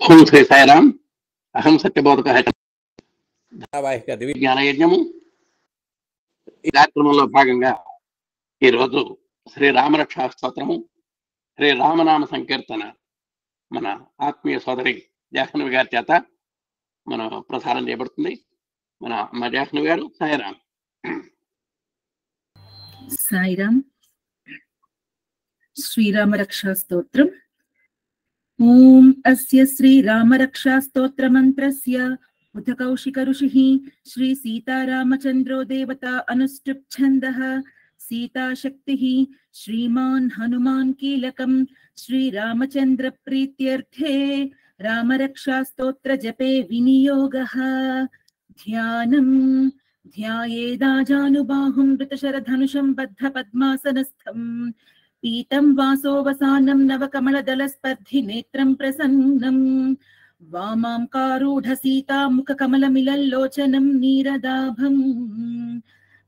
ఓం శ్రీ సాయిరామ్. అహం సత్యబోధక ధారావాహిక దివ్యజ్ఞాన యజ్ఞము ఈ కార్యక్రమంలో భాగంగా ఈరోజు శ్రీరామరక్షా స్తోత్రము, శ్రీరామనామ సంకీర్తన మన ఆత్మీయ సోదరి జాహ్నవి గారి చేత మన ప్రసారం చేయబడుతుంది. మన అమ్మ జాహ్నవి గారు. సాయిరామ్. సాయిరామ్. శ్రీరామరక్షా స్తోత్రం. ఓం అస్య శ్రీరామరక్షా స్తోత్ర మంత్రస్య ఉత కౌశిక ఋషిః శ్రీ సీతారామచంద్రో దేవతా అనుష్ఠుప్ ఛందః సీతాశక్తిః శ్రీమాన్ హనుమాన్ కీలకం శ్రీరామచంద్ర ప్రీత్యర్థే రామరక్షా స్తోత్ర జపే వినియోగః. ధ్యానం ధ్యాయేదాజానుబాహుం ధృతశరధనుషం బద్ధ పద్మాసనస్థం పీతం వాసోవసానం నవకమలదలస్పర్ధి నేత్రం ప్రసన్నం వామాం కారూఢ సీతా ముఖ కమలమిలల్లోచనం నీరదాభం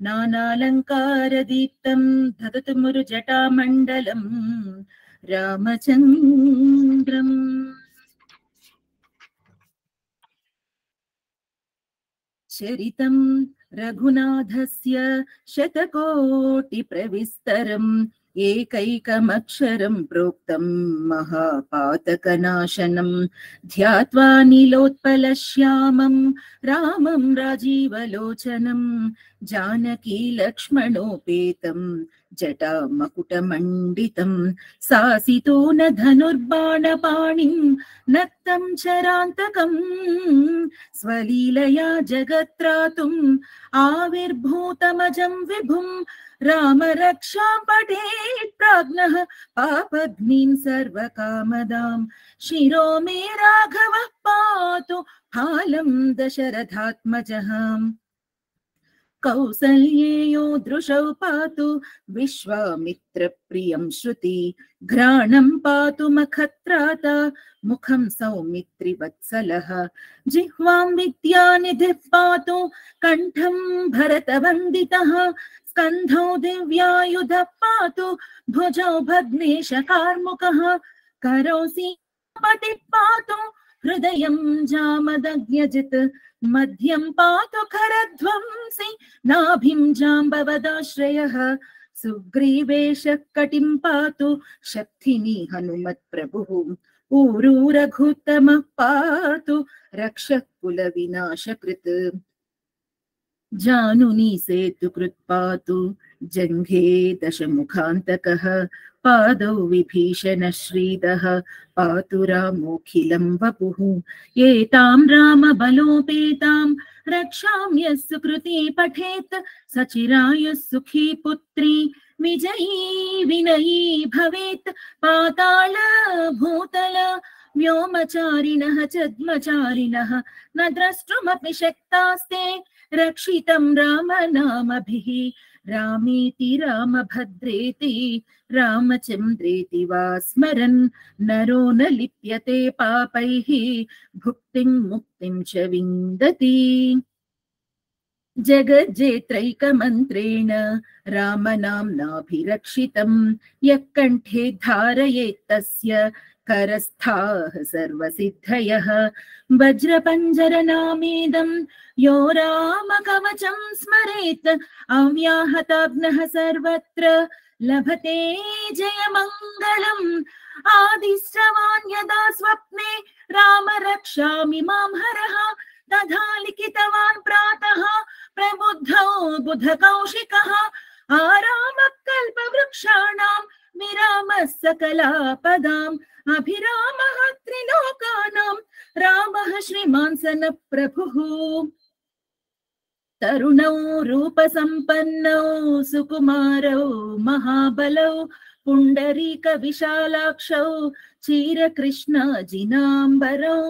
నానాలంకార దీప్తం దదతు మురు జటామండలం రామచంద్రం. చరితం రఘునాథస్య శతకోటి ప్రవిస్తరం ఏకైకమక్షరం ప్రోక్తం మహాపాతకనాశనం ధ్యాత్వా నీలోత్పలశ్యామం రామం రాజీవలోచనం జానకీ లక్ష్మణోపేతం జటామకుటమండితం సాసితోన ధనుర్బాణపాణిం నక్తం చరాంతకం స్వలీలయా జగత్రాతుం ఆవిర్భూతమజం విభుం రామరక్షాం పఠేత్ ప్రాజ్ఞః పాపగ్నిం సర్వకామదాం శిరో మే రాఘవః పాతు ఫాలం దశరథాత్మజః కౌసల్యేయో దృశౌ పాతు విశ్వామిత్ర ప్రియం శృతి ఘ్రాణం పాతు మఖత్రాత ముఖం సౌమిత్రి వత్సలః జిహ్వాం విద్యానిధిః పాతు కంఠం భరతవందితః స్కంధౌ దివ్యాయుధః పాతు భుజౌ భగ్నేశ కార్ముకః కరౌ సీతాపతిః పాతు హృదయం జామదగ్న్యజిత్ మధ్యం పాతు ఖరధ్వంసి నాభిం జాంబవదాశ్రయః సుగ్రీవేశః కటిం పాతు శక్తిని హనుమత్ ప్రభుః ఊరు రఘుత్తమః పాతు రక్షః కుల వినాశకృత్ జానుని సేతుకృత్ పాతు జంఘే దశముఖాంతకః పాదౌ విభీషణ శ్రీదః పాతు రామోఖిలం వపుః ఏతాం రామ బలోపేతాం రక్షాం యస్సు కృతి పఠేత్ సచిరాయుః సుఖీ పుత్రీ విజయీ వినయీ భవేత్ పాతాళ భూతల వ్యోమచారిణః చద్మచారిణః న ద్రష్టుమపి శక్తాస్తే రక్షితం రామనామభిః రామేతి రామభద్రేతి రామచంద్రేతి వా స్మరన్ నరో న లిప్యతే పాపైః భుక్తిం ముక్తిం చ విందతి. జగజ్జేత్రైకమంత్రేణ రామనామ్నాభిరక్షితం యః కంఠే ధారయేత్ తస్య కరస్థాః సర్వసిద్ధయః వజ్రపంజరనామేదం యో రామకవచం స్మరేత్ అవ్యాహతాగ్నః సర్వత్ర లభతే జయమంగళం. ఆదిశ్రవాన్ యదా స్వప్నే రామ రక్షామి మాం హరః తథా లిఖితవాన్ ప్రాతః ప్రబుద్ధౌ బుధకౌశికః ఆరామః కల్పవృక్షాణాం విరామः సకలాపదాం అభిరామः త్రిలోకానాం రామः శ్రీమాన్ సనః ప్రభుః. తరుణౌ రూపసంపన్నౌ సుకుమారౌ మహాబలౌ పుండరీక విశాలాక్షౌ చీరకృష్ణ జినాంబరౌ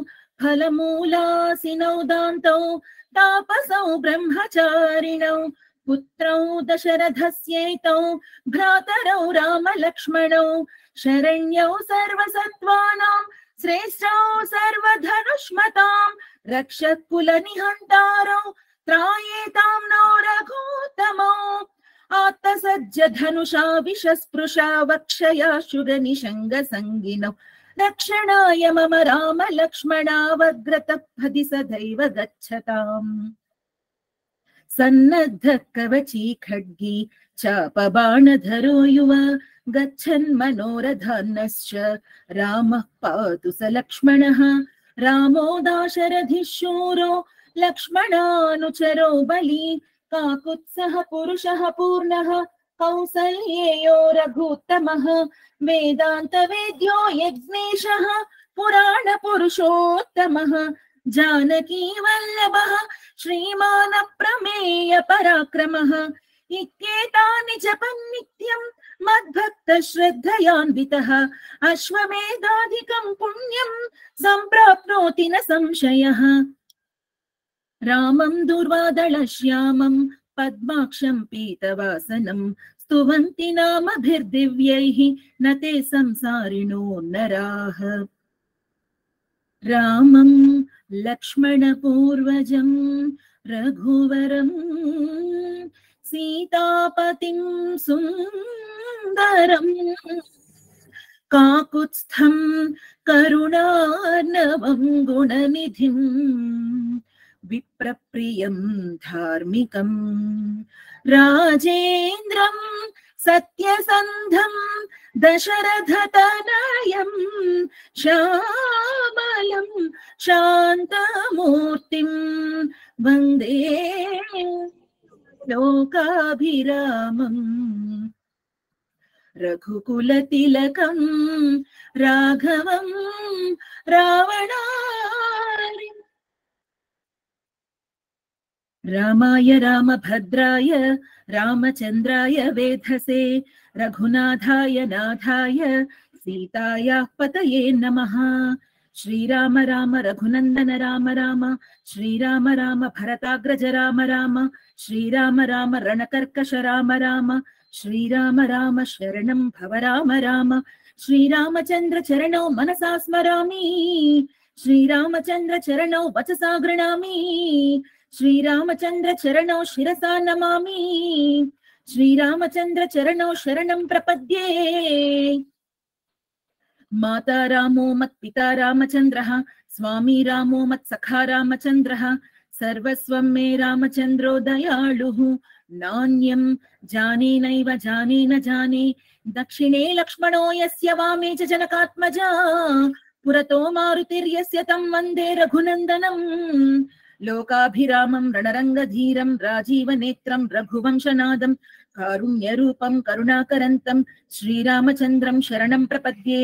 ఫలమూలాసినౌ దాంతౌ తాపసౌ బ్రహ్మచారిణౌ పుత్రౌ దశరథస్యైతౌ భ్రాతరౌ రామలక్ష్మణౌ శరణ్యౌ సర్వసత్వానాం శ్రేష్టౌ సర్వధనుష్మతాం రక్షః కులనిహంతారౌ త్రాయేతాం నో రఘోత్తమౌ ఆత్తసజ్జ ధనుషా విషస్పృశా వక్షయా శురనిషంగ సంగినౌ दक्षिणाय मम राम लक्ष्मणावग्रतपदि सदैव गच्छताम् सन्नद्ध कवची खड्गी चापबाणधरो युव गच्छन् मनोरथान्नश्च रामः पातु स लक्ष्मणः रामो दाशरथिः शूरो लक्ष्मणानुचरो बली काकुत्सः पुरुषः पूर्णः कौसल्येयो रघुत्तमः वेदान्तवेद्यो यज्ञेशः पुराणपुरुषोत्तमः जानकी वल्लभः श्रीमान् प्रमेय पराक्रमः इत्येतानि जपन् नित्यं मद्भक्तः श्रद्धयान्वितः अश्वमेधाधिकं पुण्यं सम्प्राप्नोति न संशयः रामं दूर्वादलश्यामं पद्माक्षं पीतवासनं स्तुवन्ति नामभिर्दिव्यैः न ते संसारिणो नराः रामं लक्ष्मणपूर्वजं रघुवरं सीतापतिं सुन्दरं काकुत्स्थं करुणार्णवं गुणनिधिं विप्रप्रियं धार्मिकं राजेन्द्रं सत्यसन्धं दशरथतनयं श्यामलं शान्तमूर्तिं वन्दे लोकाभिरामम् रघुकुलतिलकं राघवं रावणारि रामाय रामभद्राय रामचन्द्राय वेधसे रघुनाथाय नाथाय सीतायाः पतये नमः श्रीराम राम रघुनन्दन राम राम श्रीराम राम भरताग्रज राम राम श्रीराम राम रणकर्कश राम राम श्रीराम राम शरणं भव राम राम श्रीरामचन्द्र चरणौ मनसा स्मरामि श्रीरामचन्द्र चरणौ वचसा गृह्णामि श्रीरामचन्द्र चरणौ शिरसा नमामि श्रीरामचन्द्र चरणौ शरणं प्रपद्ये माता रामो मत्पिता रामचन्द्रः स्वामी रामो मत्सखा रामचन्द्रः सर्वस्वं मे रामचन्द्रो दयालुः नान्यं जाने नैव जाने न जाने दक्षिणे लक्ष्मणो यस्य वामे च जनकात्मजा पुरतो मारुतिर्यस्य तं वन्दे रघुनन्दनम् लोकाभिरामं रणरङ्गधीरं राजीवनेत्रं रघुवंशनादं कारुण्यरूपं करुणाकरन्तं श्रीरामचन्द्रं शरणं प्रपद्ये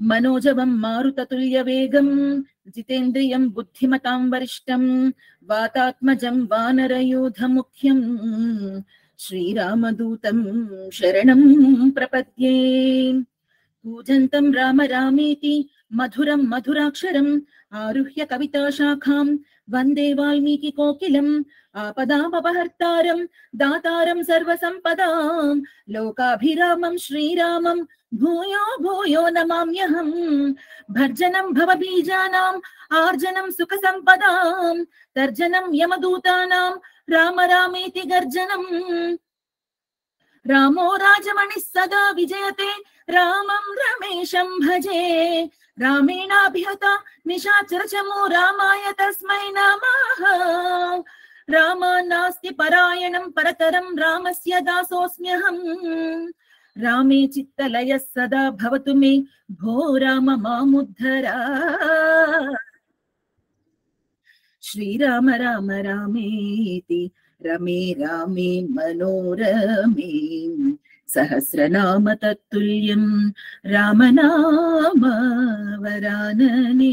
मनोजवं मारुततुल्यवेगं जितेन्द्रियं बुद्धिमतां वरिष्ठं वातात्मजं वानरयूथमुख्यं श्रीरामदूतं शरणं प्रपद्ये पूजन्तं राम रामेति मधुरं मधुराक्षरम् आरुह्य कविताशाखां वन्दे वाल्मीकिकोकिलम् आपदामपहर्तारं दातारं सर्वसम्पदां लोकाभिरामं श्रीरामं भूयो भूयो नमाम्यहम् भर्जनं भवबीजानाम् आर्जनं सुखसम्पदां तर्जनं यमदूतानां राम रामेति गर्जनम् रामो राजमणिः सदा विजयते रामं रमेशं भजे रामेणाभिहता निशाचरचमो रामाय तस्मै नमः रामान्नास्ति परायणं परतरं रामस्य दासोऽस्म्यहम् रामे चित्तलयः सदा भवतु मे भो राम मामुद्धर श्रीराम राम रामेति रमे रामे मनोरमे सहस्रनाम तत्तुल्यं रामनाम वरानने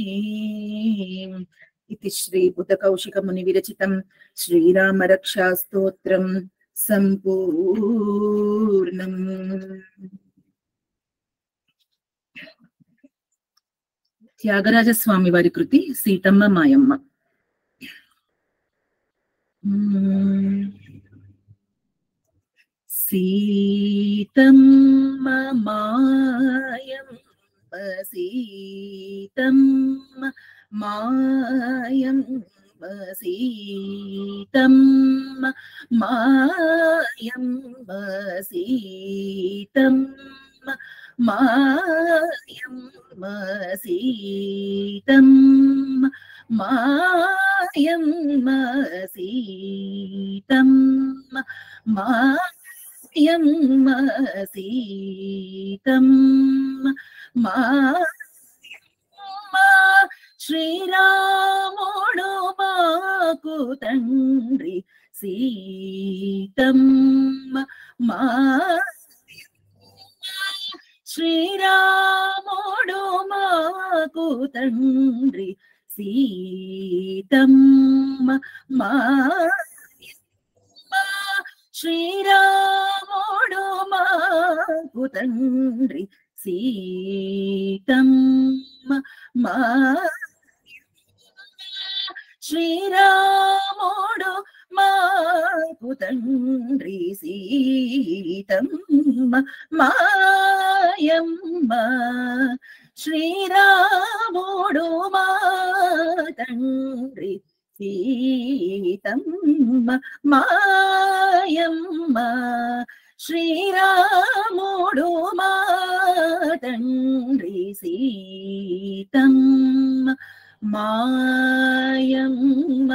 इति श्री बुद्धकौशिक मुनि विरचितं श्रीराम रक्षा स्तोत्रं संपूर्णम्। త్యాగరాజ స్వామి వారి కృతి సీతమ్మ మాయమ్మ. సీతమ్మ మాయమ్మ సీతమ్మ మాయమ్మ సీతమ్మ మాయమ్మ సీతమ్మ మాయమ్మ సీతం మాయమ్మ సీతం మాయమ్మ సీతం మాయమ్మ శ్రీరాముడు మాకు తండ్రి సీతం మా శ్రీరాముడు మాకు తండ్రి సీతం మా శ్రీరాముడు మాకు తండ్రి సీతం మా శ్రీరాముడు మాకు తండ్రి సీతం మాయమ్మ శ్రీరాముడు మా తండ్రి సీతం మాయమ్మ శ్రీరాముడు మా తండ్రి సీతం మాయమ్మ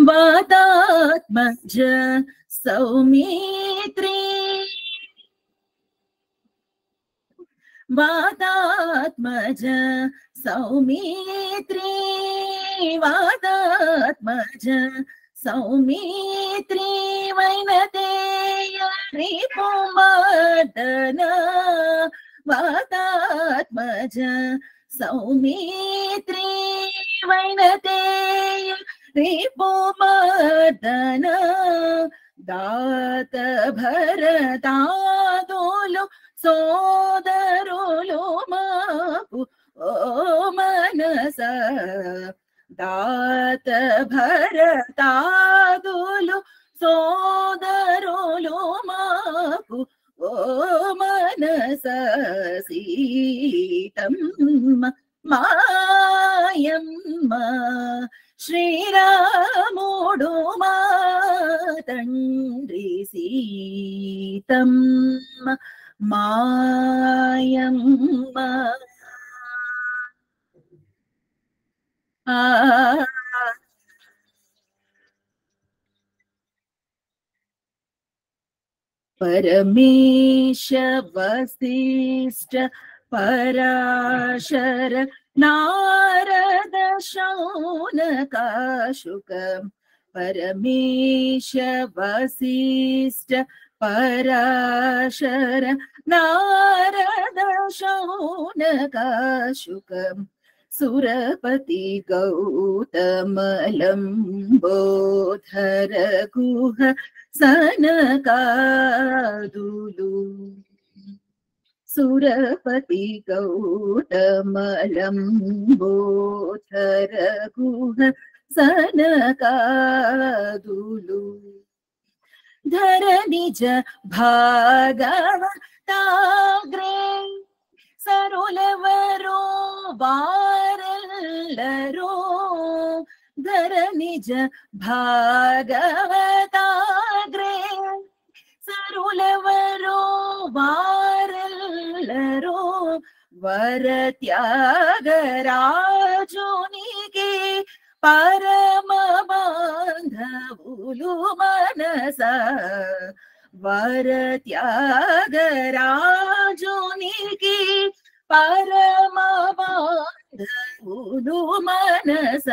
వాతాత్మజ సౌమిత్రీ వాతాత్మజ సౌమిత్రీ వాతాత్మజ సౌమిత్రీ వైనతేయ రిపుమర్దన వాతాత్మజ సౌమిత్రీ వైనతేయ రిపుమర్దన దాత భరతాదులు సోదరులు మాకు ఓ మనస దాత భరతాదులు సోదరులు మాకు ఓ మనస సీతం మాయమ్మ శ్రీరాముడు మా తండ్రి సీతం మాయమ్మ పరమేశ వశిష్ఠ పరాశర నారద శౌనకాశుక పరమేశ వశిష్ఠ పరాశర నారద శౌనకాశుక సురపతి గౌతమలంబోధర గుహ సనకాదులు సురపతి గౌతమలంబోధర గుహ సనకాదులు ధర నిజ భాగవతాగ్రే సరులవరో వారెల్లరో ధర నిజ భాగవతాగ్రే సరులవరో వారెల్లరో వర త్యాగరాజునికి పరమ బాంధవులు మనస వర త్యాగరాజునికి పరమ బాంధవులు మనస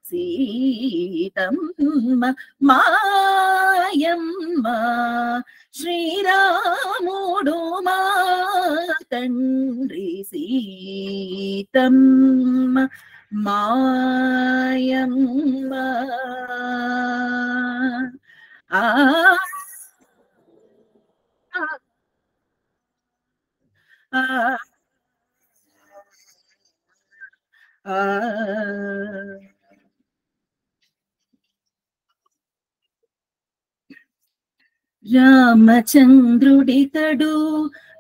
సీతం మాయమ్మ శ్రీరాముడు మా తండ్రి సీతం మాయమ్మ రామచంద్రుడితడు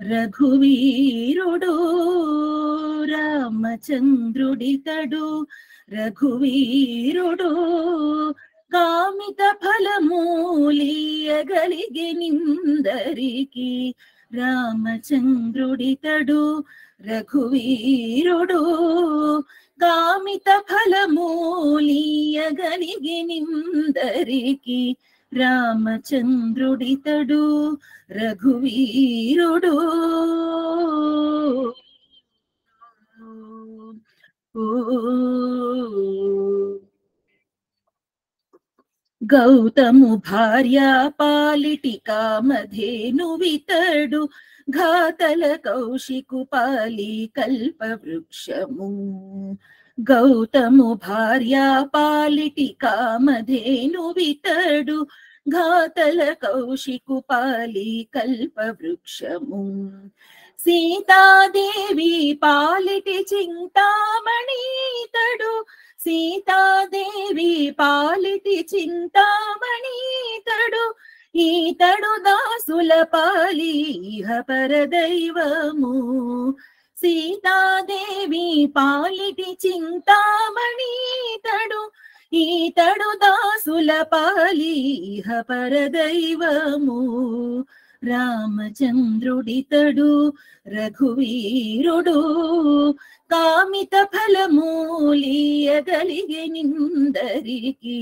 రఘువీరుడు రామచంద్రుడితడు రఘువీరుడు కామిత ఫలమూలియగలిగెనిందరికి రామచంద్రుడితడు రఘువీరుడు కామిత ఫలమూలియగలిగెనిందరికి రామచంద్రుడితడు రఘువీరుడు గౌతము భార్య పాలిటి కామధేనువితడు ఘాతల కౌశికు పాలి కల్ప వృక్షము గౌతము భార్య పాలిటి కామధేనువితడు ఘాతల కౌశికు పాలి కల్ప వృక్షము సీతాదేవి పాలిటి చింతామణితడు సీతాదేవి పాలిటి చింతామణితడు ఈతడు దాసుల పాలి ఇహ పరదైవము సీతాదేవి పాలిటి చింతామణితడు ఈతడు దాసుల పాలి ఇహ పరదైవము రామచంద్రుడితడు రఘువీరుడు కామిత ఫలమూలియగలిగెనిందరికి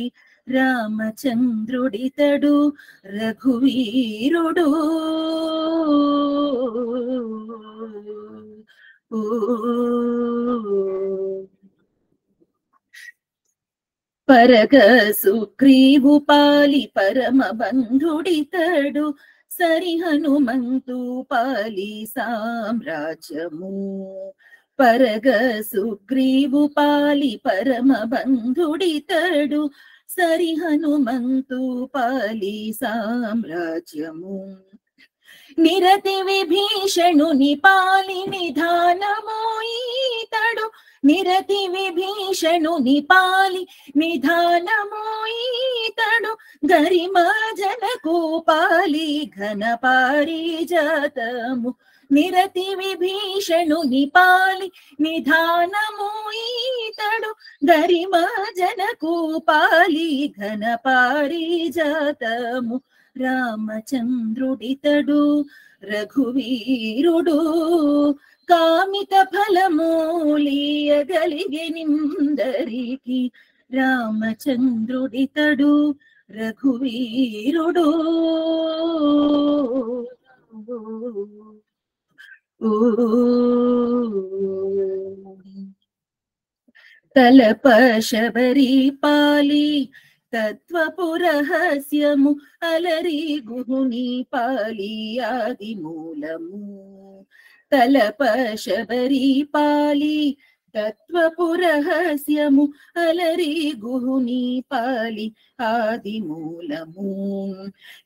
రామచంద్రుడితడు రఘువీరుడు పరగ సుగ్రీవు పాలి పరమ బంధుడితడు సరి హనుమంతు పాలి సామ్రాజ్యము పరగ సుగ్రీవు పాలి పరమ బంధుడితడు సరి హనుమంతు పాలి సామ్రాజ్యము నిరతి విభీషణుని పాలి నిధానము ఈతడు నిరతి విభీషణుని పాలి నిధానము ఈతడు గరిమ జనకు పాలి ఘన పారిజాతము నిరతి విభీషణుని పాలి నిధానము ఈతడు గరిమ జనకు పాలి ఘన పారిజాతము రామచంద్రుడితడు రఘువీరుడు కామిత ఫలమూలియగలిగెనిందరికి రామచంద్రుడితడు రఘువీరుడు తలప శబరి పాలి తత్వపురహస్యము అలరి గుహుని పాలి ఆది మూలము తలప శబరి పాలి తత్వపురహస్యము అలరి గుహుని పాలి ఆది మూలము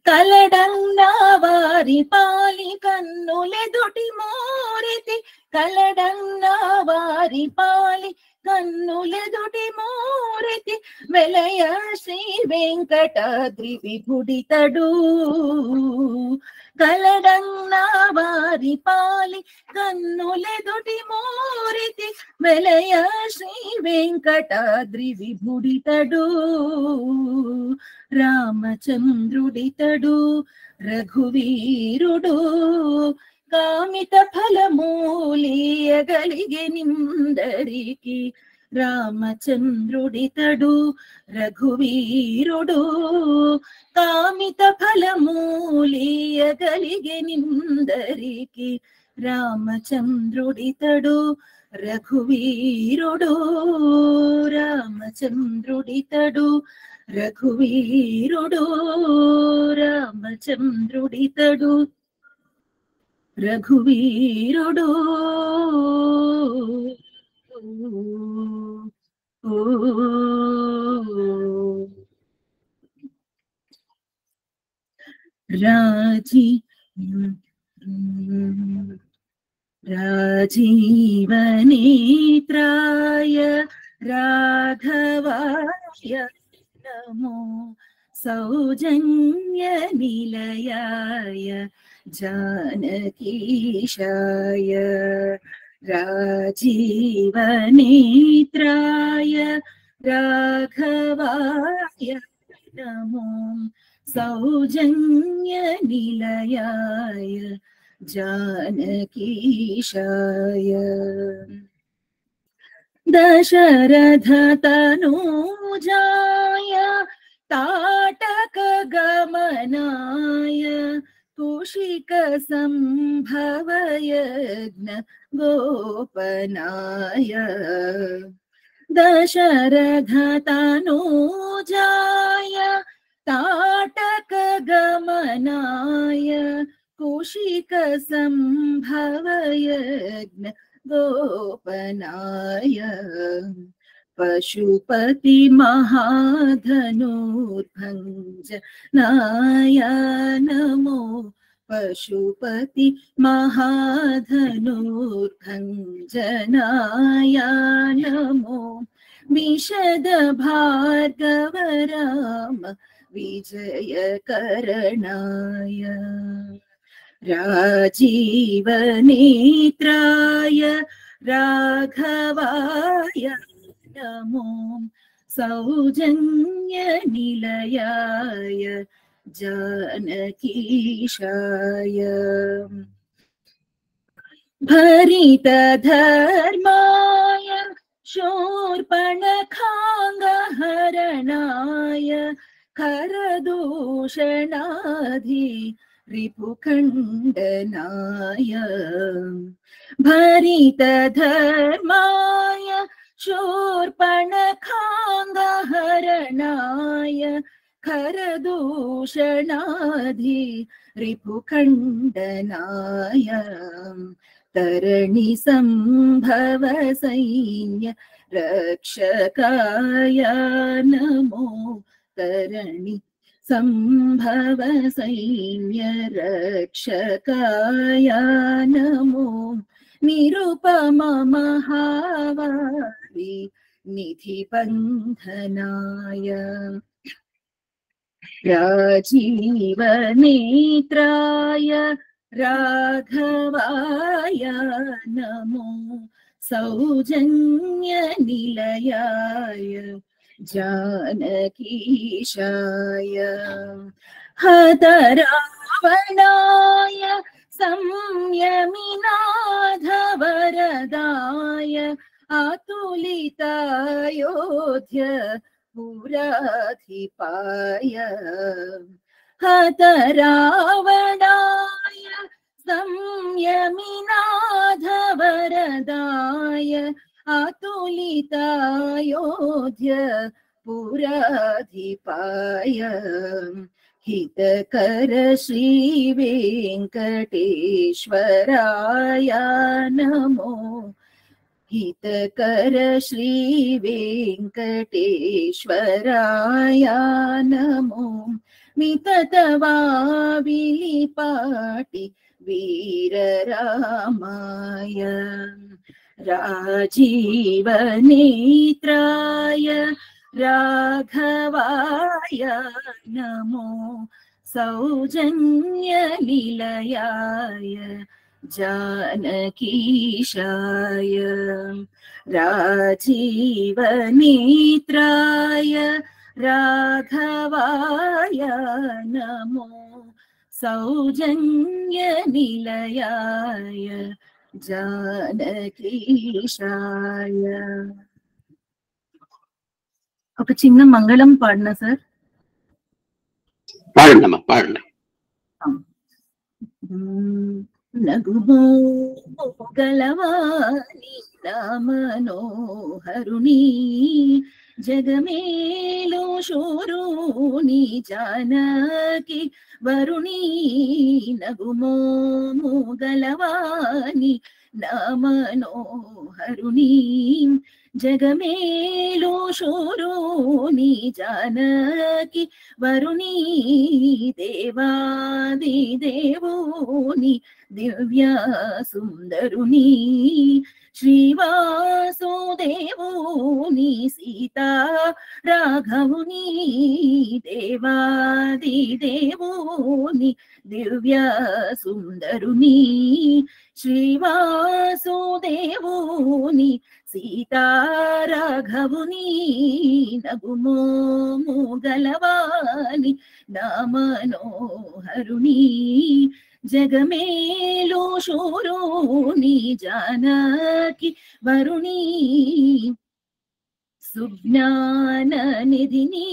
కలడన్నా వారి పాలి కన్నులెదుటి మోరితి కలడన్నా వారి పాలి కన్నులెదుటి మోరితి వెలయ శ్రీ వెంకటాద్రి విభుడితడు కలడన్నా వారి పాలి కన్నులెదుటి మోరితి వెలయ శ్రీ వెంకటాద్రి విభుడితడు రామచంద్రుడితడు రఘువీరుడు కామిత ఫలమూలియగలిగెనిందరికి రామచంద్రుడితడు రఘువీరుడు కామిత ఫలమూలియగలిగెనిందరికి రామచంద్రుడితడు రఘువీరుడు రామచంద్రుడితడు రఘువీరుడు రామచంద్రుడితడు రఘువీరుడు రాజీవనేత్రాయ రాఘవాయ నమో సౌజన్య నిలయాయ जानकीशाय राजीवनेत्राय राघवाय नमो सौजन्यनिलयाय जानकीशाय दशरथतनूजाय ताटकगमनाय तुषिकसम्भवयज्ञ गोपनाय दशरथतनूजाय ताटकगमनाय कुशिकसम्भवयज्ञ गोपनाय पशुपति महाधनुर्भञ्जनाय नमो पशुपति महाधनुर्भञ्जनाय नमो विशद भार्गव राम विजयकरणाय राजीवनेत्राय राघवाय नमो सौजन्यनिलयाय जानकीशाय भरितधर्माय शूर्पणखाङ्गहरणाय खरदूषणाधि रिपुखण्डनाय भरितधर्माय शूर्पणखाङ्गहरणाय खरदूषणाधि रिपुखण्डनाय तरणिसम्भव सैन्य रक्षकाय नमो तरणि सम्भव सैन्य रक्षकाय नमो निरुपम महावारि निधिबन्धनाय राजीवनेत्राय राघवाय नमो सौजन्यनिलयाय जानकीशाय हतरावणाय संयमिनाथवरदाय अतुलितायोध्य पुराधिपाय हतरावणाय संयमिनाथवरदाय अतुलितायोध्य पुराधिपाय हितकर श्री वेंकटेश्वराय नमो हितकर श्री वेंकटेश्वराय नमो मिततवाविलिपाटि वीररामाय राजीवनेत्राय राघवाय नमो सौजन्यनिलयाय जानकीशाय राजीवनेत्राय राघवाय नमो सौजन्यनिलयाय जानकीशाय ఒక చిన్న మంగళం పాడనా సార్? పాడండమ్మా, పాడండి. నగుమో గలవాని మనోహరుని జగమేలో శూరుని జానకి వరుణి నగుమో గలవాని మనోహరుని జగమేలో శూరుని జానకి వరుణీ దేవాది దేవుని దివ్య సుందరుని శ్రీవాసుదేవుని సీతా రాఘవుని దేవాది దేవుని దివ్య సుందరుని శ్రీవాసుదేవుని సీతా రాఘవుని నగుమోము గలవాని నామనోహరుని జగమేలో శూరుని జానకి వరుణీ సుజ్ఞాన నిధిని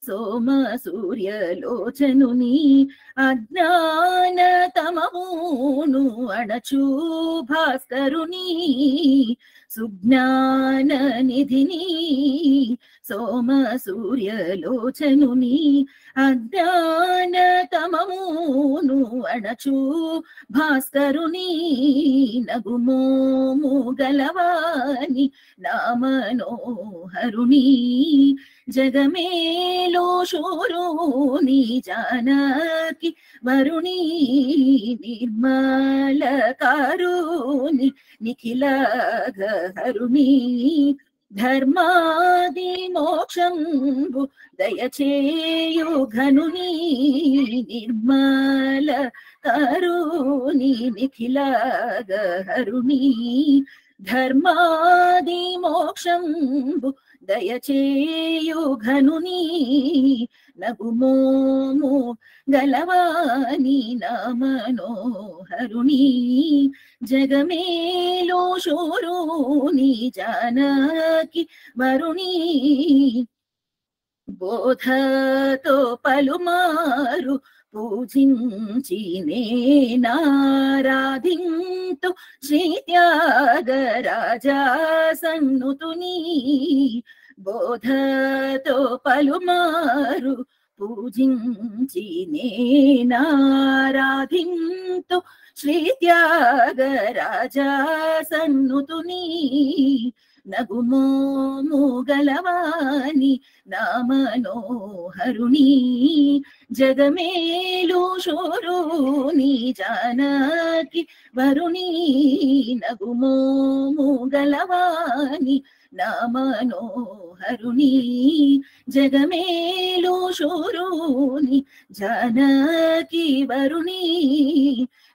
సోమ సూర్యలోచనుని అజ్ఞాన తమమును అణచు భాస్కరుని సుజ్ఞాన నిధిని సోమ సూర్యలోచనుని అజ్ఞాన తమమును అణచు భాస్కరుని నగుమోము గలవాని నామనోహరుని జగమేలో శూరుని జానకి వరుణీ నిర్మలకారుని నిఖిల గహరుని ధర్మాది మోక్షంబు దయచేయు ఘనుని నిర్మల కరుని నిఖిల గహరుని ధర్మాది మోక్షంబు దయచేయు ఘనుని నగుమోము గలవాని నామనోహరుని జగమేలో శూరుని జానకి వరుణీ బోధతో పలుమారు పూజించి నేనారాధింతు శ్రీ త్యాగరాజా సన్నుతుని బోధతో పలుమారు పూజించి నేనారాధింతు శ్రీ త్యాగరాజా సన్నుతుని నగుమోము గలవాని నామనోహరుని జగమేలు శూరుని జానకి వరుణీ నగుమోము గలవాని నామనోహరుని జగమేలు శూరుని జానకి వరుణీ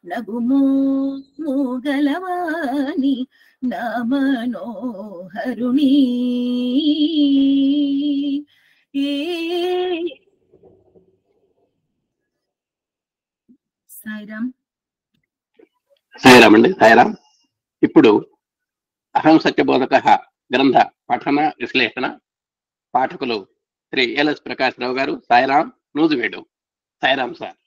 నగుమోము గలవాని నామనోహరుని సాయిరామ్. సాయిరామ్ అండి, సాయిరామ్. ఇప్పుడు అహం సత్యబోధక గ్రంథ పఠన విశ్లేషణ పాఠకులు శ్రీ ఎల్ఎస్ ప్రకాశ్రావు గారు, సాయిరామ్, నూజివేడు. సాయిరామ్ సార్.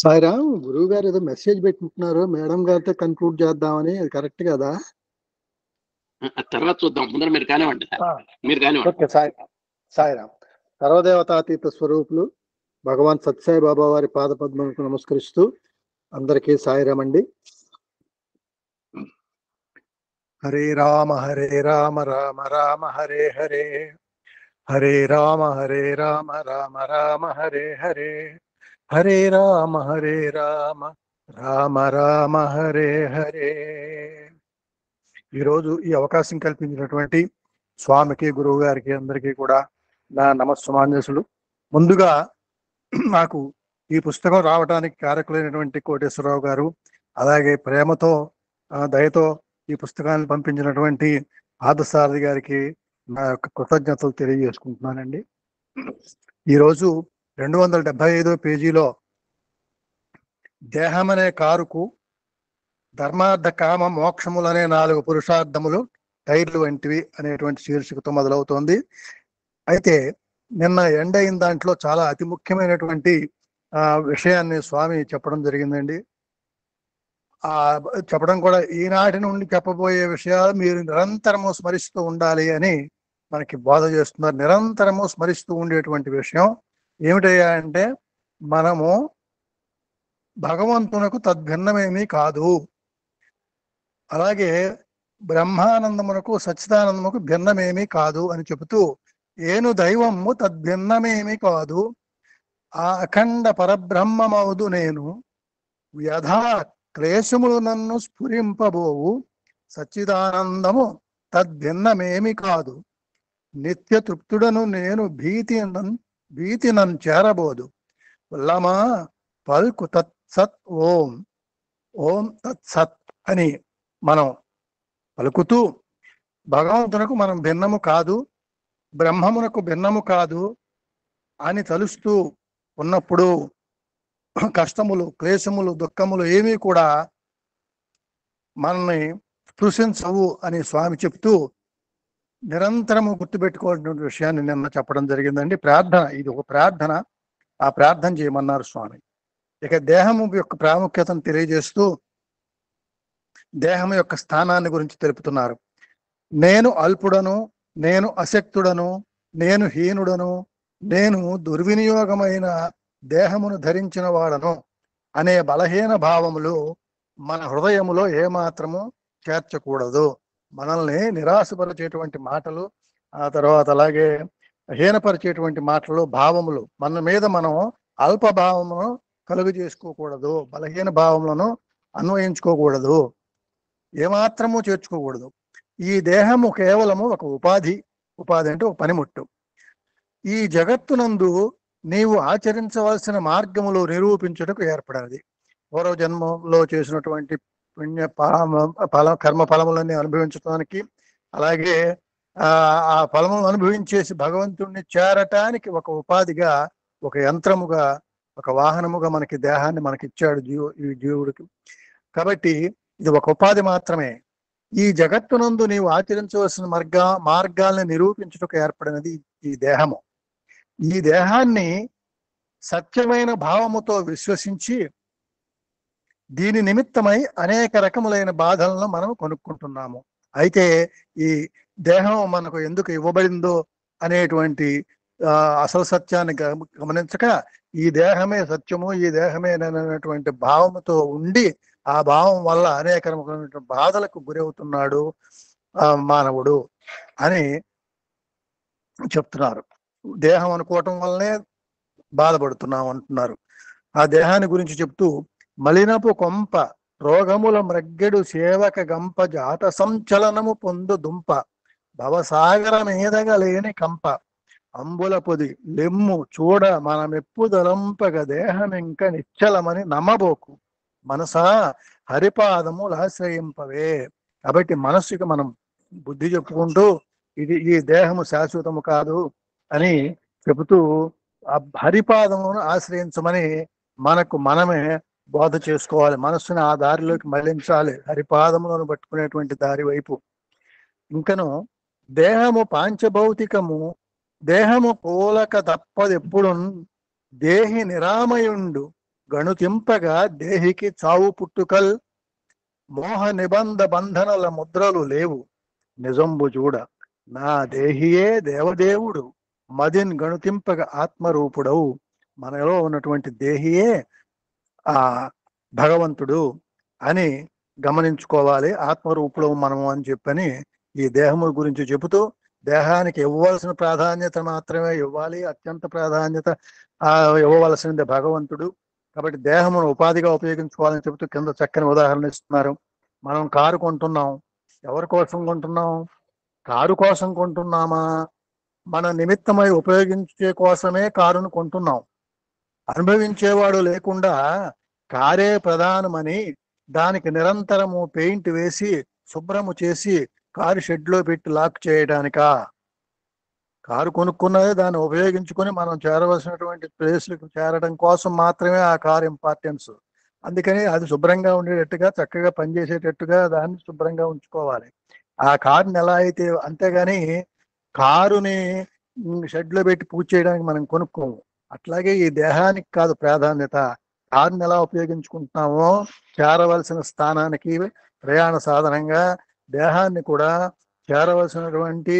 సాయిరామ్, గురువు గారు ఏదో మెసేజ్ పెట్టుకుంటున్నారు, మేడం గారితో కన్క్లూడ్ చేద్దామని. అది కరెక్ట్ కదా? తర్వాత చూద్దాం, ముందర మీరు కానివ్వండి సార్, మీరు కానివ్వండి. ఓకే, సాయిరామ్. సర్వదేవతాతీత స్వరూపులు భగవాన్ సత్యసాయి బాబా వారి పాద పద్మకు నమస్కరిస్తూ అందరికీ సాయిరామ్ అండి. హరే రామ రామ రామ హరే హరే, హరే రామ రామ రామ హరే హరే, హరే రామ రామ రామ హరే హరే. ఈరోజు ఈ అవకాశం కల్పించినటువంటి స్వామికి, గురువు గారికి, అందరికీ కూడా నా నమస్సుమాన్యసులు. ముందుగా నాకు ఈ పుస్తకం రావడానికి కారకులైనటువంటి కోటేశ్వరరావు గారు, అలాగే ప్రేమతో దయతో ఈ పుస్తకాన్ని పంపించినటువంటి పాదసారథి గారికి నా యొక్క కృతజ్ఞతలు తెలియజేసుకుంటున్నానండి. ఈరోజు 275వ పేజీలో దేహమనే కారుకు ధర్మార్థ కామ మోక్షములనే 4 పురుషార్థములు టైర్లు వంటివి అనేటువంటి శీర్షికతో మొదలవుతోంది. అయితే నిన్న ఎండ్ అయిన దాంట్లో చాలా అతి ముఖ్యమైనటువంటి విషయాన్ని స్వామి చెప్పడం జరిగిందండి. చెప్పడం కూడా ఈనాటి నుండి చెప్పబోయే విషయాలు మీరు నిరంతరము స్మరిస్తూ ఉండాలి అని మనకి బోధ చేస్తున్నారు. నిరంతరము స్మరిస్తూ ఉండేటువంటి విషయం ఏమిటయ్యా అంటే, మనము భగవంతునకు తద్భిన్నమేమీ కాదు. అలాగే బ్రహ్మానందమునకు సచ్చిదానందమునకు భిన్నమేమీ కాదు అని చెబుతూ ఏను దైవము తద్భిన్నమేమీ కాదు ఆ అఖండ పరబ్రహ్మమవుదు నేను వ్యధా క్లేశములు నన్ను స్ఫురింపబోవు సచ్చిదానందము తద్భిన్నమేమి కాదు నిత్య తృప్తుడను నేను భీతి నన్ను చేరబోదు ఉల్లమా పల్కు తత్సత్ ఓం ఓం తత్సత్ అని మనం పలుకుతూ భగవంతునకు మనం భిన్నము కాదు, బ్రహ్మమునకు భిన్నము కాదు అని తలుస్తూ ఉన్నప్పుడు కష్టములు, క్లేశములు, దుఃఖములు ఏమీ కూడా మనల్ని స్పృశించవు అని స్వామి చెప్తూ నిరంతరము గుర్తుపెట్టుకోవాల్సిన విషయాన్ని నిన్న చెప్పడం జరిగిందండి. ప్రార్థన, ఇది ఒక ప్రార్థన, ఆ ప్రార్థన చేయమన్నారు స్వామి. ఇక దేహము యొక్క ప్రాముఖ్యతను తెలియజేస్తూ దేహం యొక్క స్థానాన్ని గురించి తెలుపుతున్నారు. నేను అల్పుడను, నేను అశక్తుడను, నేను హీనుడను, నేను దుర్వినియోగమైన దేహమును ధరించిన వాడను అనే బలహీన భావములు మన హృదయములో ఏమాత్రము చేర్చకూడదు. మనల్ని నిరాశపరిచేటువంటి మాటలు, ఆ తర్వాత అలాగే హీనపరిచేటువంటి మాటలు, భావములు మన మీద మనం అల్పభావమును కలుగు చేసుకోకూడదు, బలహీన భావములను అన్వయించుకోకూడదు, ఏమాత్రము చేర్చుకోకూడదు. ఈ దేహము కేవలము ఒక ఉపాధి అంటే ఒక పనిముట్టు. ఈ జగత్తునందు నీవు ఆచరించవలసిన మార్గములు నిరూపించుటకు ఏర్పడినది. పూర్వ జన్మలో చేసినటువంటి పుణ్య కర్మ ఫలములన్నీ అనుభవించడానికి, అలాగే ఆ ఫలములను అనుభవించేసి భగవంతుణ్ణి చేరటానికి ఒక ఉపాధిగా, ఒక యంత్రముగా, ఒక వాహనముగా మనకి దేహాన్ని మనకిచ్చాడు ఈ జీవుడికి. కాబట్టి ఇది ఒక ఉపాధి మాత్రమే. ఈ జగత్తునందు నీవు ఆచరించవలసిన మార్గాల్ని నిరూపించుటకు ఏర్పడినది ఈ దేహము. ఈ దేహాన్ని సత్యమైన భావముతో విశ్వసించి దీని నిమిత్తమై అనేక రకములైన బాధలను మనం కొనుక్కుంటున్నాము. అయితే ఈ దేహం మనకు ఎందుకు ఇవ్వబడిందో అనేటువంటి అసలు సత్యాన్ని గమనించక ఈ దేహమే సత్యము, ఈ దేహమే అనేటువంటి భావముతో ఉండి ఆ భావం వల్ల అనేక రకమైన బాధలకు గురవుతున్నాడు మానవుడు అని చెప్తున్నారు. దేహం అనుకోవటం వల్లనే బాధపడుతున్నాం అంటున్నారు. ఆ దేహాన్ని గురించి చెప్తూ మలినపు కొంప రోగముల మ్రగ్గెడు సేవక గంప జాత సంచలనము పొందు దుంప భవసాగర మీదగలేని కంప అంబుల పొది లెమ్ము చూడ మనమెప్పుదలంపగ దేహమింక నిశ్చలమని నమ్మబోకు మనసా హరిపాదములు ఆశ్రయింపవే. కాబట్టి మనస్సుకి మనం బుద్ధి చెప్పుకుంటూ ఈ దేహము శాశ్వతము కాదు అని చెబుతూ ఆ హరిపాదమును ఆశ్రయించమని మనకు మనమే బోధ చేసుకోవాలి. మనస్సుని ఆ దారిలోకి మళ్లించాలి, హరిపాదములను పట్టుకునేటువంటి దారి వైపు. ఇంకను దేహము పాంచభౌతికము, దేహము పోలక తప్పదెప్పుడు దేహి నిరామయుండు గణుతింపగా దేహికి చావు పుట్టుకల్ మోహ నిబంధ బంధనల ముద్రలు లేవు నిజంబు చూడ నా దేహియే దేవదేవుడు మదిన్ గణుతింపగా ఆత్మరూపుడవు. మనలో ఉన్నటువంటి దేహియే ఆ భగవంతుడు అని గమనించుకోవాలి. ఆత్మరూపుడు మనము అని చెప్పని ఈ దేహము గురించి చెబుతూ దేహానికి ఇవ్వవలసిన ప్రాధాన్యత మాత్రమే ఇవ్వాలి, అత్యంత ప్రాధాన్యత ఇవ్వవలసింది భగవంతుడు. కాబట్టి దేహమును ఉపాధిగా ఉపయోగించుకోవాలని చెబుతూ కింద చక్కని ఉదాహరణ ఇస్తున్నారు. మనం కారు కొంటున్నాం, ఎవరి కోసం కొంటున్నాం? కారు కోసం కొంటున్నామా? మన నిమిత్తమై ఉపయోగించే కోసమే కారును కొంటున్నాం. అనుభవించేవాడు లేకుండా కారే ప్రధానమని దానికి నిరంతరము పెయింట్ వేసి శుభ్రము చేసి కారు షెడ్లో పెట్టి లాక్ చేయడానికా? కారు కొనుక్కున్నదే దాన్ని ఉపయోగించుకొని మనం చేరవలసినటువంటి ప్లేస్లకు చేరడం కోసం మాత్రమే ఆ కారు ఇంపార్టెన్స్. అందుకని అది శుభ్రంగా ఉండేటట్టుగా, చక్కగా పనిచేసేటట్టుగా దాన్ని శుభ్రంగా ఉంచుకోవాలి. ఆ కారుని ఎలా అయితే, అంతేగాని కారుని షెడ్లో పెట్టి పూజ చేయడానికి మనం కొనుక్కోము. అట్లాగే ఈ దేహానికి కాదు ప్రాధాన్యత, కారుని ఎలా ఉపయోగించుకుంటున్నామో చేరవలసిన స్థానానికి ప్రయాణ సాధనంగా దేహాన్ని కూడా చేరవలసినటువంటి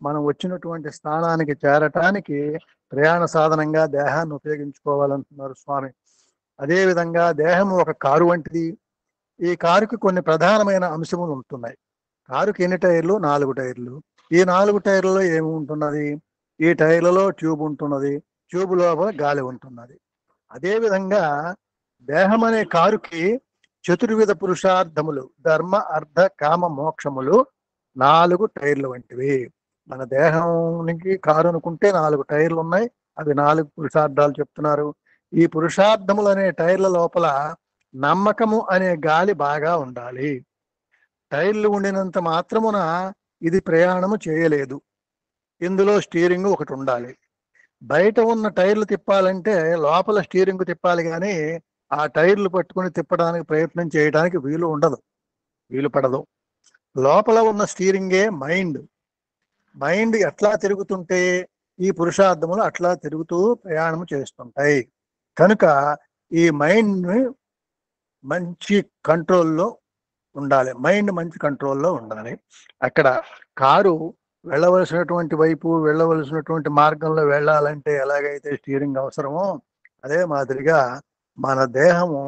మనం వచ్చినటువంటి స్థానానికి చేరటానికి ప్రయాణ సాధనంగా దేహాన్ని ఉపయోగించుకోవాలంటున్నారు స్వామి. అదేవిధంగా దేహము ఒక కారు వంటిది. ఈ కారుకి కొన్ని ప్రధానమైన అంశములు ఉంటున్నాయి. కారుకి ఎన్ని టైర్లు? 4 టైర్లు. ఈ 4 టైర్లలో ఏమి ఉంటున్నది? ఈ టైర్లలో ట్యూబ్ ఉంటున్నది, ట్యూబ్ లోపల గాలి ఉంటున్నది. అదే విధంగా దేహం అనే కారుకి చతుర్విధ పురుషార్థములు, ధర్మ అర్థ కామ మోక్షములు 4 టైర్లు వంటివి. మన దేహానికి కారు అనుకుంటే 4 టైర్లు ఉన్నాయి, అవి 4 పురుషార్థాలు చెప్తున్నారు. ఈ పురుషార్థములు అనే టైర్ల లోపల నమ్మకము అనే గాలి బాగా ఉండాలి. టైర్లు ఉండినంత మాత్రమున ఇది ప్రయాణము చేయలేదు. ఇందులో స్టీరింగ్ ఒకటి ఉండాలి. బయట ఉన్న టైర్లు తిప్పాలంటే లోపల స్టీరింగ్ తిప్పాలి, కానీ ఆ టైర్లు పట్టుకుని తిప్పడానికి ప్రయత్నం చేయడానికి వీలు పడదు. లోపల ఉన్న స్టీరింగే మైండ్. మైండ్ ఎట్లా తిరుగుతుంటే ఈ పురుషార్థములు అట్లా తిరుగుతూ ప్రయాణం చేస్తుంటాయి. కనుక ఈ మైండ్ మంచి కంట్రోల్లో ఉండాలి. మైండ్ మంచి కంట్రోల్లో ఉండాలి. అక్కడ కారు వెళ్ళవలసినటువంటి వైపు, వెళ్ళవలసినటువంటి మార్గంలో వెళ్ళాలంటే ఎలాగైతే స్టీరింగ్ అవసరమో, అదే మాదిరిగా మన దేహము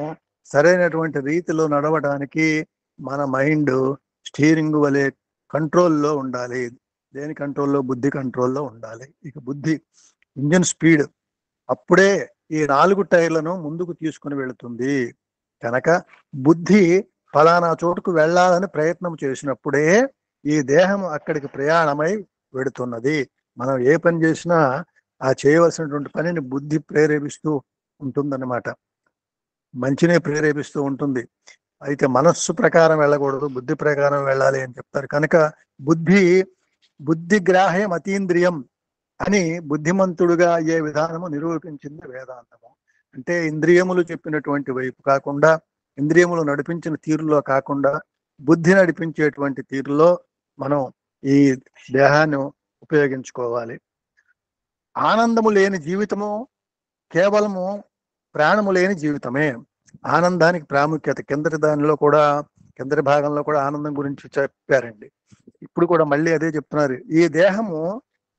సరైనటువంటి రీతిలో నడవడానికి మన మైండ్ స్టీరింగ్ వలె కంట్రోల్లో ఉండాలి. దేని కంట్రోల్లో? బుద్ధి కంట్రోల్లో ఉండాలి. ఇక బుద్ధి ఇంజిన్ స్పీడ్, అప్పుడే ఈ 4 టైర్లను ముందుకు తీసుకుని వెళుతుంది. కనుక బుద్ధి ఫలానా చోటుకు వెళ్ళాలని ప్రయత్నం చేసినప్పుడే ఈ దేహం అక్కడికి ప్రయాణమై వెడుతున్నది. మనం ఏ పని చేసినా ఆ చేయవలసినటువంటి పనిని బుద్ధి ప్రేరేపిస్తూ ఉంటుందన్నమాట. మంచినే ప్రేరేపిస్తూ ఉంటుంది. అయితే మనస్సు ప్రకారం వెళ్ళకూడదు, బుద్ధి ప్రకారం వెళ్ళాలి అని చెప్తారు. కనుక బుద్ధి గ్రాహ్యం అతీంద్రియం అని బుద్ధిమంతుడుగా అయ్యే విధానము నిరూపించింది వేదాంతము. అంటే ఇంద్రియములు చెప్పినటువంటి వైపు కాకుండా, ఇంద్రియములు నడిపించిన తీరులో కాకుండా, బుద్ధి నడిపించేటువంటి తీరులో మనం ఈ దేహాన్ని ఉపయోగించుకోవాలి. ఆనందము లేని జీవితము కేవలము ప్రాణము లేని జీవితమే. ఆనందానికి ప్రాముఖ్యత కిందటి భాగంలో కూడా ఆనందం గురించి చెప్పారండి. ఇప్పుడు కూడా మళ్ళీ అదే చెప్తున్నారు. ఈ దేహము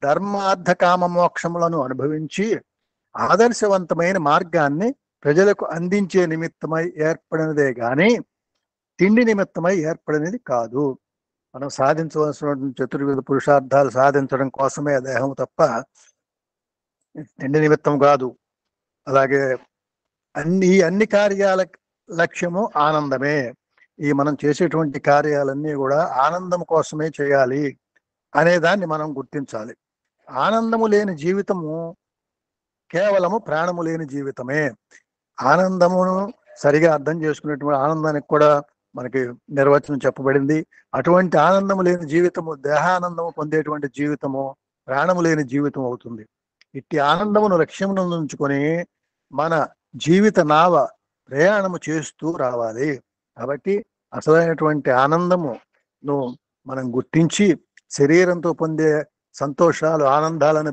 ధర్మార్థ కామ మోక్షములను అనుభవించి ఆదర్శవంతమైన మార్గాన్ని ప్రజలకు అందించే నిమిత్తమై ఏర్పడినదే గాని తిండి నిమిత్తమై ఏర్పడినది కాదు. మనం సాధించవలసినటువంటి చతుర్విధ పురుషార్థాలు సాధించడం కోసమే దేహం తప్ప తిండి నిమిత్తం కాదు. అలాగే అన్ని కార్యాల లక్ష్యము ఆనందమే. ఈ మనం చేసేటువంటి కార్యాలన్నీ కూడా ఆనందం కోసమే చేయాలి అనే దాన్ని మనం గుర్తించాలి. ఆనందము లేని జీవితము కేవలము ప్రాణము లేని జీవితమే. ఆనందమును సరిగా అర్థం చేసుకునేటువంటి ఆనందానికి కూడా మనకి నిర్వచనం చెప్పబడింది. అటువంటి ఆనందము లేని జీవితము దేహానందము పొందేటువంటి జీవితము ప్రాణము లేని జీవితం అవుతుంది. ఇట్టి ఆనందమును లక్ష్యమును ఉంచుకొని మన జీవిత నావ ప్రయాణము చేస్తూ రావాలి. కాబట్టి అసలైనటువంటి ఆనందమును మనం గుర్తించి శరీరంతో పొందే సంతోషాలు, ఆనందాలను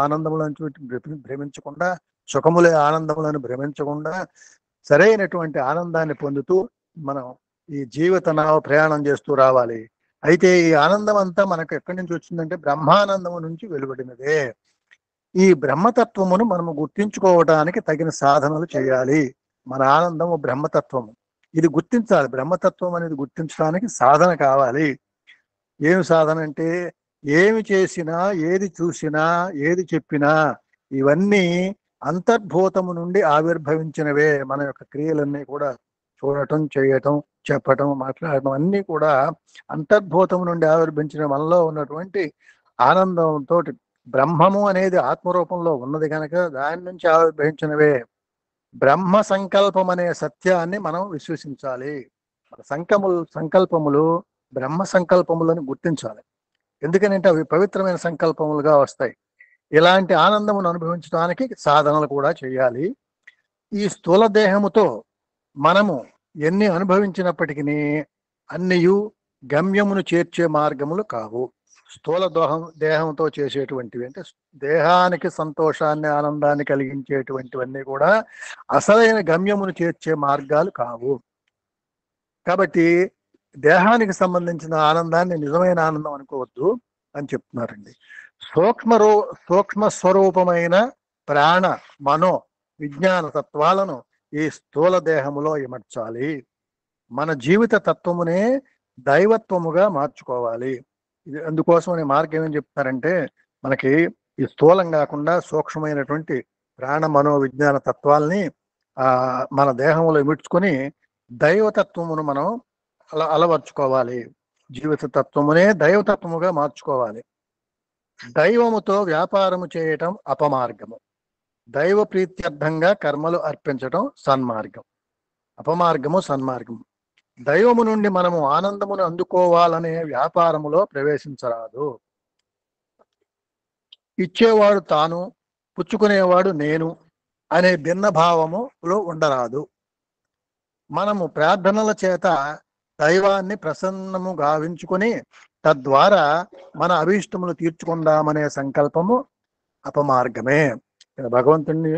ఆనందములను భ్రమించకుండా, సుఖములే ఆనందములను భ్రమించకుండా సరైనటువంటి ఆనందాన్ని పొందుతూ మనం ఈ జీవిత నావ ప్రయాణం చేస్తూ రావాలి. అయితే ఈ ఆనందం అంతా మనకు ఎక్కడి నుంచి వచ్చిందంటే బ్రహ్మానందము నుంచి వెలువడినదే. ఈ బ్రహ్మతత్వమును మనము గుర్తించుకోవడానికి తగిన సాధనలు చేయాలి. మన ఆనందము బ్రహ్మతత్వము, ఇది గుర్తించాలి. బ్రహ్మతత్వం అనేది గుర్తించడానికి సాధన కావాలి. ఏమి సాధన అంటే, ఏమి చేసినా, ఏది చూసినా, ఏది చెప్పినా ఇవన్నీ అంతర్భూతము నుండి ఆవిర్భవించినవే. మన యొక్క క్రియలన్నీ కూడా చూడటం, చేయటం, చెప్పటం, మాట్లాడటం అన్నీ కూడా అంతర్భూతము నుండి ఆవిర్భవించిన మనలో ఉన్నటువంటి ఆనందంతో, బ్రహ్మము అనేది ఆత్మరూపంలో ఉన్నది కనుక దాని నుంచి ఆవిర్భవించినవే. బ్రహ్మ సంకల్పం అనే సత్యాన్ని మనం విశ్వసించాలి. మన సంకల్పములు బ్రహ్మ సంకల్పములను గుర్తించాలి. ఎందుకనంటే అవి పవిత్రమైన సంకల్పములుగా వస్తాయి. ఇలాంటి ఆనందమును అనుభవించడానికి సాధనలు కూడా చేయాలి. ఈ స్థూల దేహముతో మనము ఎన్ని అనుభవించినప్పటికీ అన్నియు గమ్యమును చేర్చే మార్గములు కావు. స్థూల దేహంతో చేసేటువంటివి అంటే దేహానికి సంతోషాన్ని, ఆనందాన్ని కలిగించేటువంటివన్నీ కూడా అసలైన గమ్యమును చేర్చే మార్గాలు కావు. కాబట్టి దేహానికి సంబంధించిన ఆనందాన్ని నిజమైన ఆనందం అనుకోవద్దు అని చెప్తున్నారండి. సూక్ష్మ స్వరూపమైన ప్రాణ, మనో, విజ్ఞాన తత్వాలను ఈ స్థూల దేహములో ఇమర్చాలి. మన జీవిత తత్వమునే దైవత్వముగా మార్చుకోవాలి. ఇది అందుకోసం మార్గం ఏం చెప్తారంటే, మనకి ఈ స్థూలం కాకుండా సూక్ష్మమైనటువంటి ప్రాణ మనో విజ్ఞాన తత్వాల్ని మన దేహంలో ఇముడ్చుకొని దైవతత్వమును మనం అలవర్చుకోవాలి. జీవిత తత్వమునే దైవతత్వముగా మార్చుకోవాలి. దైవముతో వ్యాపారము చేయటం అపమార్గము, దైవ ప్రీత్యర్థంగా కర్మలు అర్పించటం సన్మార్గం. అపమార్గము సన్మార్గము. దైవము నుండి మనము ఆనందమును అందుకోవాలనే వ్యాపారములో ప్రవేశించరాదు. ఇచ్చేవాడు తాను, పుచ్చుకునేవాడు నేను అనే భిన్న భావములో ఉండరాదు. మనము ప్రార్థనల చేత దైవాన్ని ప్రసన్నము గావించుకొని తద్వారా మన అభీష్టములు తీర్చుకుందామనే సంకల్పము అపమార్గమే. భగవంతుడిని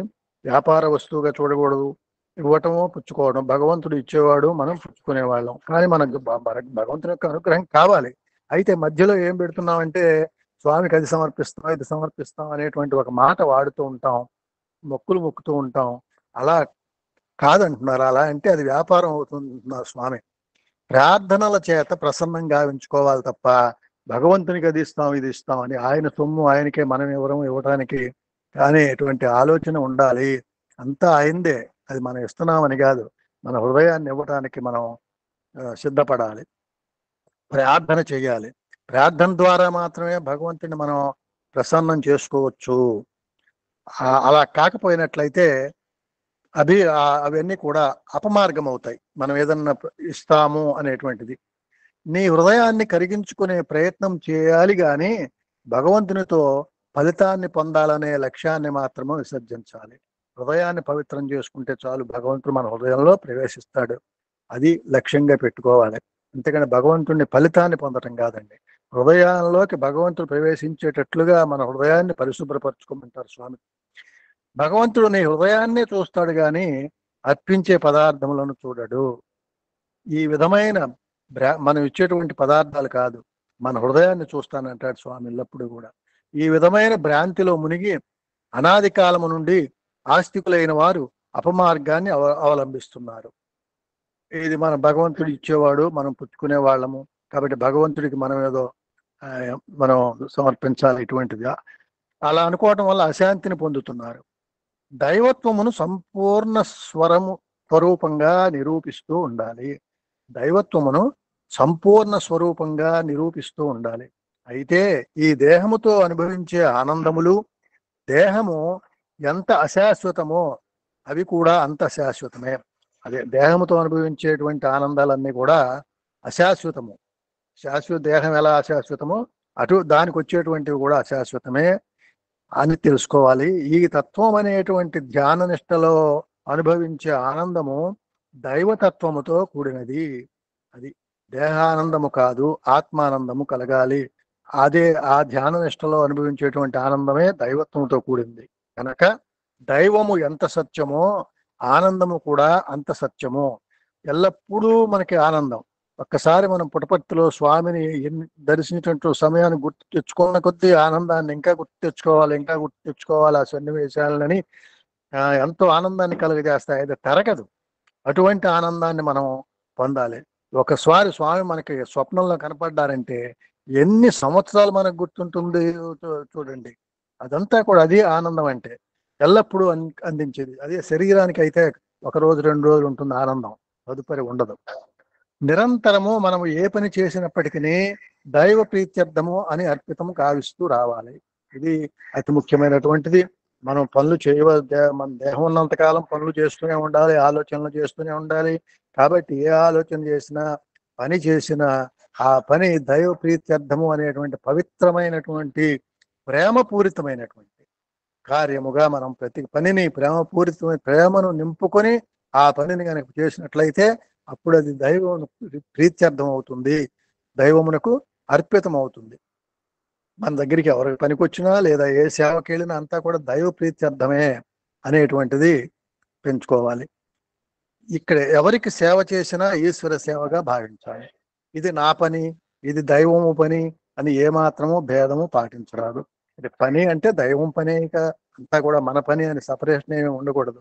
వ్యాపార వస్తువుగా చూడకూడదు. ఇవ్వటము పుచ్చుకోవడం, భగవంతుడు ఇచ్చేవాడు, మనం పుచ్చుకునేవాళ్ళం. కానీ మనకు భగవంతుని యొక్క అనుగ్రహం కావాలి. అయితే మధ్యలో ఏం పెడుతున్నామంటే, స్వామికి అది సమర్పిస్తాం, ఇది సమర్పిస్తాం అనేటువంటి ఒక మాట వాడుతూ ఉంటాం, మొక్కులు మొక్కుతూ ఉంటాం. అలా కాదంటున్నారు. అలా అంటే అది వ్యాపారం అవుతుంటున్నారు స్వామి. ప్రార్థనల చేత ప్రసన్నం గావించుకోవాలి తప్ప భగవంతునికి అది ఇస్తాం, ఇది ఇస్తాం అని ఆయన సొమ్ము ఆయనకే మనం ఇవ్వటానికి కానీ ఎటువంటి ఆలోచన ఉండాలి. అంతా ఆయనదే, అది మనం ఇస్తున్నామని కాదు. మన హృదయాన్ని ఇవ్వటానికి మనం సిద్ధపడాలి, ప్రార్థన చేయాలి. ప్రార్థన ద్వారా మాత్రమే భగవంతుని మనం ప్రసన్నం చేసుకోవచ్చు. అలా కాకపోయినట్లయితే అవన్నీ కూడా అపమార్గం అవుతాయి. మనం ఏదన్నా ఇస్తాము అనేటువంటిది. నీ హృదయాన్ని కరిగించుకునే ప్రయత్నం చేయాలి, కానీ భగవంతునితో ఫలితాన్ని పొందాలనే లక్ష్యాన్ని మాత్రమే విసర్జించాలి. హృదయాన్ని పవిత్రం చేసుకుంటే చాలు, భగవంతుడు మన హృదయంలో ప్రవేశిస్తాడు. అది లక్ష్యంగా పెట్టుకోవాలి. అంతేకాని భగవంతుడిని ఫలితాన్ని పొందటం కాదండి. హృదయాల్లోకి భగవంతుడు ప్రవేశించేటట్లుగా మన హృదయాన్ని పరిశుభ్రపరచుకోమంటారు స్వామి. భగవంతుడు నీ హృదయాన్నే చూస్తాడు, కానీ అర్పించే పదార్థములను చూడడు. ఈ విధమైన మనం ఇచ్చేటువంటి పదార్థాలు కాదు, మన హృదయాన్ని చూస్తానంటాడు స్వామి ఎల్లప్పుడూ కూడా. ఈ విధమైన భ్రాంతిలో మునిగి అనాది కాలము నుండి ఆస్తికులైన వారు అపమార్గాన్ని అవలంబిస్తున్నారు. ఇది మన భగవంతుడు ఇచ్చేవాడు, మనం పుచ్చుకునే వాళ్ళము కాబట్టి భగవంతుడికి మనం ఏదో మనం సమర్పించాలి, ఇటువంటిది అలా అనుకోవటం వల్ల అశాంతిని పొందుతున్నారు. దైవత్వమును సంపూర్ణ స్వరూపంగా నిరూపిస్తూ ఉండాలి. దైవత్వమును సంపూర్ణ స్వరూపంగా నిరూపిస్తూ ఉండాలి. అయితే ఈ దేహముతో అనుభవించే ఆనందములు, దేహము ఎంత అశాశ్వతమో అవి కూడా అంత శాశ్వతమే. అదే దేహముతో అనుభవించేటువంటి ఆనందాలన్నీ కూడా అశాశ్వతము. దేహం ఎలా అశాశ్వతమో అటు దానికి వచ్చేటువంటివి కూడా అశాశ్వతమే అని తెలుసుకోవాలి. ఈ తత్వం అనేటువంటి ధ్యాన నిష్టలో అనుభవించే ఆనందము దైవతత్వముతో కూడినది. అది దేహానందము కాదు, ఆత్మానందము కలగాలి. అదే ఆ ధ్యాన నిష్టలో అనుభవించేటువంటి ఆనందమే దైవత్వంతో కూడింది. కనుక దైవము ఎంత సత్యమో ఆనందము కూడా అంత సత్యము. ఎల్లప్పుడూ మనకి ఆనందం. ఒక్కసారి మనం పుటపర్తిలో స్వామిని దర్శించినట్టు సమయాన్ని గుర్తు తెచ్చుకున్న కొద్దీ ఆనందాన్ని ఇంకా గుర్తు తెచ్చుకోవాలి. ఆ సన్నివేశాలని ఎంతో ఆనందాన్ని కలుగజేస్తాయి. అది తరగదు. అటువంటి ఆనందాన్ని మనం పొందాలి. ఒకసారి స్వామి మనకి స్వప్నంలో కనపడ్డారంటే ఎన్ని సంవత్సరాలు మనకు గుర్తుంటుంది చూడండి. అదంతా కూడా అది ఆనందం అంటే ఎల్లప్పుడూ అందించేది. అదే శరీరానికి అయితే 1 రోజు 2 రోజులు ఉంటుంది ఆనందం, తదుపరి ఉండదు. నిరంతరము మనము ఏ పని చేసినప్పటికీ దైవ ప్రీత్యర్థము అని అర్పితము కావిస్తూ రావాలి. ఇది అతి ముఖ్యమైనటువంటిది. మనం పనులు మన దేహం ఉన్నంతకాలం పనులు చేస్తూనే ఉండాలి, ఆలోచనలు చేస్తూనే ఉండాలి. కాబట్టి ఏ ఆలోచన చేసినా, పని చేసినా ఆ పని దైవ ప్రీత్యర్థము అనేటువంటి పవిత్రమైనటువంటి ప్రేమపూరితమైనటువంటి కార్యముగా మనం ప్రతి పనిని ప్రేమను నింపుకొని ఆ పనిని కనుక చేసినట్లయితే అప్పుడు అది దైవం ప్రీత్యర్థం అవుతుంది, దైవమునకు అర్పితం అవుతుంది. మన దగ్గరికి ఎవరికి పనికొచ్చినా లేదా ఏ సేవకి వెళ్ళినా అంతా కూడా దైవ ప్రీత్యర్థమే అనేటువంటిది పెంచుకోవాలి. ఇక్కడ ఎవరికి సేవ చేసినా ఈశ్వర సేవగా భావించాలి. ఇది నా పని, ఇది దైవము పని అని ఏమాత్రము భేదము పాటించరాదు. ఇది పని అంటే దైవం పని, అంతా కూడా మన పని అని సపరేషన్ ఏమి ఉండకూడదు.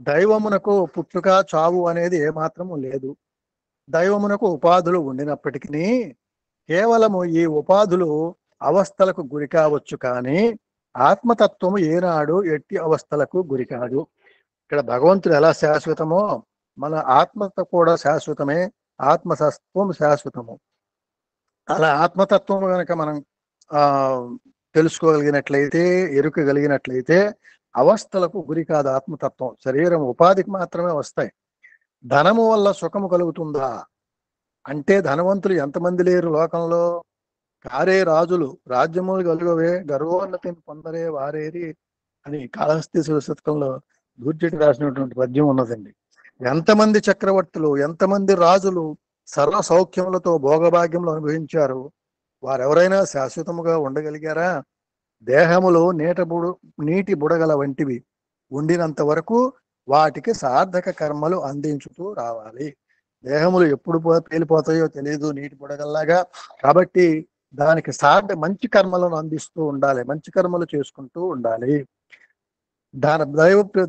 దైవమునకు పుట్టుక చావు అనేది ఏమాత్రము లేదు. దైవమునకు ఉపాధులు ఉండినప్పటికీ కేవలము ఈ ఉపాధులు అవస్థలకు గురి కావచ్చు, కానీ ఆత్మతత్వము ఏనాడు ఎట్టి అవస్థలకు గురి కాదు. ఇక్కడ భగవంతుడు ఎలా శాశ్వతమో మన ఆత్మతో కూడా శాశ్వతమే, ఆత్మతత్వం శాశ్వతము. అలా ఆత్మతత్వం కనుక మనం తెలుసుకోగలిగినట్లయితే, ఎరుకగలిగినట్లయితే అవస్థలకు గురి కాదు ఆత్మతత్వం. శరీరం ఉపాధికి మాత్రమే వస్తాయి. ధనము వల్ల సుఖము కలుగుతుందా అంటే ధనవంతులు ఎంతమంది లేరు లోకంలో? కారే రాజులు రాజ్యములు కలుగవే గర్వోన్నతిని పొందరే వారేరి అని కాళహస్తి శతకంలో దూర్జటి రాసినటువంటి పద్యం ఉన్నదండి. ఎంతమంది చక్రవర్తులు, ఎంతమంది రాజులు సర్వ సౌఖ్యములతో భోగభాగ్యములు అనుభవించారు. వారెవరైనా శాశ్వతముగా ఉండగలిగారా? దేహములు నీటి బుడగల వంటివి, ఉండినంత వరకు వాటికి సార్థక కర్మలు అందించుతూ రావాలి. దేహములు ఎప్పుడు పేలిపోతాయో తెలియదు, నీటి బుడగల్లాగా. కాబట్టి దానికి మంచి కర్మలను అందిస్తూ ఉండాలి, మంచి కర్మలు చేసుకుంటూ ఉండాలి.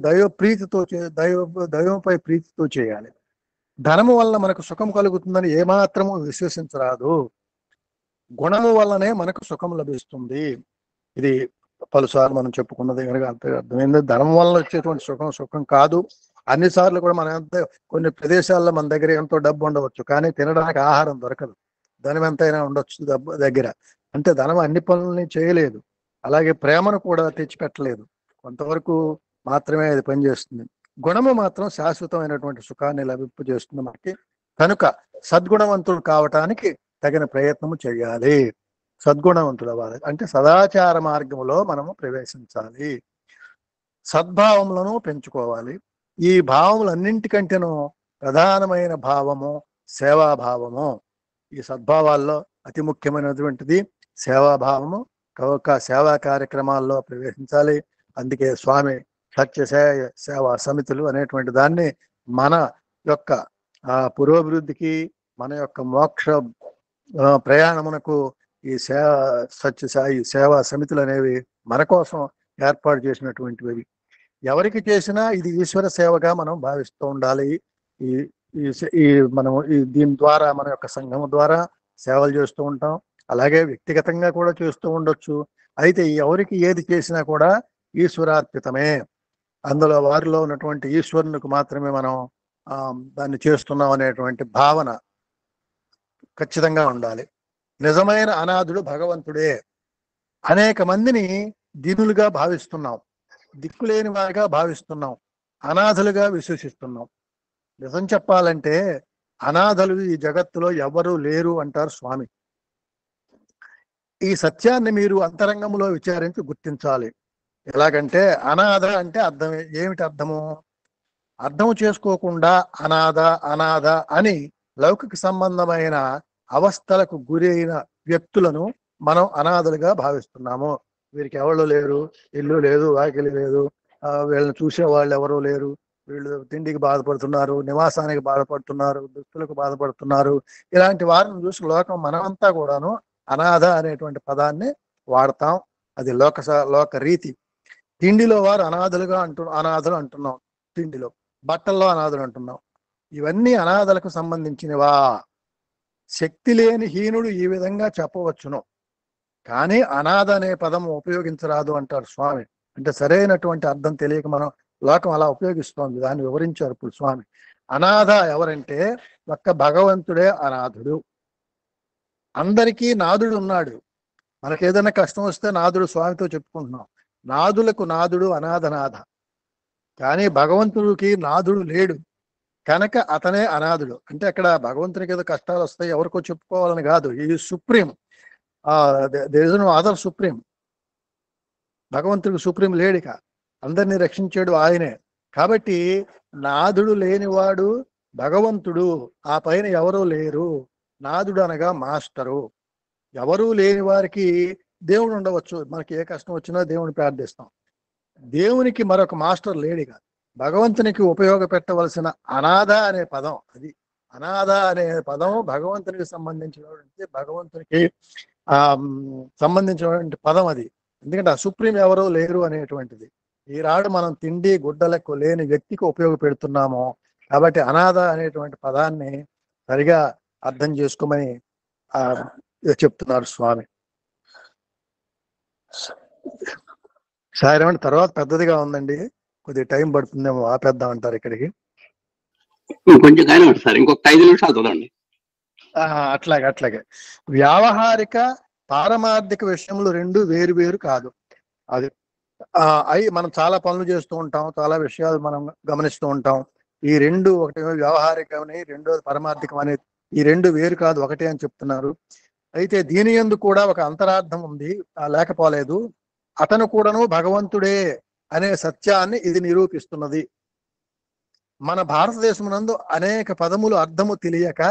దైవ ప్రీతితో దైవంపై ప్రీతితో చేయాలి. ధనము వల్ల మనకు సుఖం కలుగుతుందని ఏమాత్రము విశ్వసించరాదు. గుణము వల్లనే మనకు సుఖం లభిస్తుంది. ఇది పలుసార్లు మనం చెప్పుకున్నది కనుక అర్థమైంది. ధనం వల్ల వచ్చేటువంటి సుఖం కాదు. అన్నిసార్లు కూడా కొన్ని ప్రదేశాల్లో మన దగ్గర ఎంతో డబ్బు ఉండవచ్చు, కానీ తినడానికి ఆహారం దొరకదు. ధనం ఎంతైనా ఉండొచ్చు దగ్గర, అంటే ధనం అన్ని పనులని చేయలేదు. అలాగే ప్రేమను కూడా తెచ్చిపెట్టలేదు, కొంతవరకు మాత్రమే అది పనిచేస్తుంది. గుణము మాత్రం శాశ్వతమైనటువంటి సుఖాన్ని లభింపజేస్తుంది మనకి. కనుక సద్గుణవంతుడు కావటానికి తగిన ప్రయత్నము చేయాలి. సద్గుణవంతుడు అవ్వాలి అంటే సదాచార మార్గంలో మనము ప్రవేశించాలి, సద్భావములను పెంచుకోవాలి. ఈ భావములన్నింటికంటేనూ ప్రధానమైన భావము సేవాభావము. ఈ సద్భావాల్లో అతి ముఖ్యమైనటువంటిది సేవాభావము. సేవా కార్యక్రమాల్లో ప్రవేశించాలి. అందుకే స్వామి సత్య సేవా సమితులు అనేటువంటి దాన్ని మన యొక్క పురోభివృద్ధికి, మన యొక్క మోక్ష ప్రయాణమునకు ఈ సేవా సమితులు అనేవి మన కోసం ఏర్పాటు చేసినటువంటివి. ఎవరికి చేసినా ఇది ఈశ్వర సేవగా మనం భావిస్తూ ఉండాలి. మనం దీని ద్వారా మన యొక్క సంఘం ద్వారా సేవలు చేస్తూ ఉంటాం. అలాగే వ్యక్తిగతంగా కూడా చేస్తూ ఉండొచ్చు. అయితే ఎవరికి ఏది చేసినా కూడా ఈశ్వరార్పితమే. అందులో వారిలో ఉన్నటువంటి ఈశ్వరునికి మాత్రమే మనం దాన్ని చేస్తున్నాం అనేటువంటి భావన ఖచ్చితంగా ఉండాలి. నిజమైన అనాథుడు భగవంతుడే. అనేక మందిని దీనులుగా భావిస్తున్నాం, దిక్కులేని వారిగా భావిస్తున్నాం, అనాథలుగా విశ్వసిస్తున్నాం. నిజం చెప్పాలంటే అనాథలు ఈ జగత్తులో ఎవరూ లేరు అంటారు స్వామి. ఈ సత్యాన్ని మీరు అంతరంగంలో విచారించి గుర్తించాలి. ఎలాగంటే అనాథ అంటే ఏమిటి అర్థము? అర్థం చేసుకోకుండా అనాథ అని లౌకిక సంబంధమైన అవస్థలకు గురైన వ్యక్తులను మనం అనాథలుగా భావిస్తున్నాము. వీరికి ఎవరు లేరు, ఇల్లు లేదు, వాకిలి లేదు, వీళ్ళని చూసే వాళ్ళు ఎవరూ లేరు, వీళ్ళు తిండికి బాధపడుతున్నారు, నివాసానికి బాధపడుతున్నారు, దుస్తులకు బాధపడుతున్నారు. ఇలాంటి వారిని చూసి లోకం మనమంతా కూడాను అనాథ అనేటువంటి పదాన్ని వాడతాం. అది లోక రీతి. తిండిలో వారు అనాథలు అంటున్నాం, తిండిలో. బట్టల్లో అనాథలు అంటున్నాం. ఇవన్నీ అనాథలకు సంబంధించినవా? శక్తి లేని హీనుడు ఈ విధంగా చెప్పవచ్చును, కానీ అనాథ అనే పదం ఉపయోగించరాదు అంటారు స్వామి. అంటే సరైనటువంటి అర్థం తెలియక మనం లోకం అలా ఉపయోగిస్తోంది. దాన్ని వివరించారు ఇప్పుడు స్వామి. అనాథ ఎవరంటే ఒక్క భగవంతుడే అనాథుడు. అందరికీ నాథుడు ఉన్నాడు. మనకు ఏదైనా కష్టం వస్తే నాథుడు స్వామితో చెప్పుకుంటున్నాం. నాథులకు నాథుడు అనాథనాథ. కానీ భగవంతుడికి నాథుడు లేడు కనుక అతనే అనాథుడు. అంటే అక్కడ భగవంతునికి ఏదో కష్టాలు వస్తాయి ఎవరికో చెప్పుకోవాలని కాదు. ఈ supreme, there is no other supreme. భగవంతుడికి సుప్రీం లేడిక, అందరినీ రక్షించాడు ఆయనే. కాబట్టి నాథుడు లేనివాడు భగవంతుడు, ఆ పైన ఎవరూ లేరు. నాథుడు అనగా మాస్టరు. ఎవరూ లేని వారికి దేవుడు ఉండవచ్చు. మనకి ఏ కష్టం వచ్చినా దేవుని ప్రార్థిస్తాం. దేవునికి మరొక మాస్టర్ లేడిగా. భగవంతునికి ఉపయోగపెట్టవలసిన అనాథ అనే పదం, అది అనాథ అనే పదం భగవంతునికి సంబంధించినటువంటి, భగవంతునికి సంబంధించినటువంటి పదం అది. ఎందుకంటే ఆ సుప్రీం ఎవరో లేరు అనేటువంటిది. ఈనాడు మనం తిండి గుడ్డలకు లేని వ్యక్తికి ఉపయోగపెడుతున్నాము. కాబట్టి అనాథ అనేటువంటి పదాన్ని సరిగా అర్థం చేసుకోమని ఆ చెప్తున్నారు స్వామి. సాయిరామండి తర్వాత పెద్దదిగా ఉందండి, కొద్దిగా టైం పడుతుందేమో, ఆపేద్దాం అంటారు ఇక్కడికి. కొంచెం కానీ ఉంటుంది సార్, ఇంకొక 5 నిమిషాలు చదవండి. అట్లాగే వ్యావహారిక పారమార్థిక విషయములు రెండు వేరు వేరు కాదు. అది అవి మనం చాలా పనులు చేస్తూ ఉంటాం, చాలా విషయాలు మనం గమనిస్తూ ఉంటాం. ఈ రెండు ఒకటి వ్యవహారికమని, రెండోది పరమార్థికం అనే ఈ రెండు వేరు కాదు, ఒకటే అని చెప్తున్నారు. అయితే దీని యందు కూడా ఒక అంతరార్థం ఉంది, లేకపోలేదు. అతను కూడాను భగవంతుడే అనే సత్యాన్ని ఇది నిరూపిస్తున్నది. మన భారతదేశమునందు అనేక పదములు అర్థము తెలియక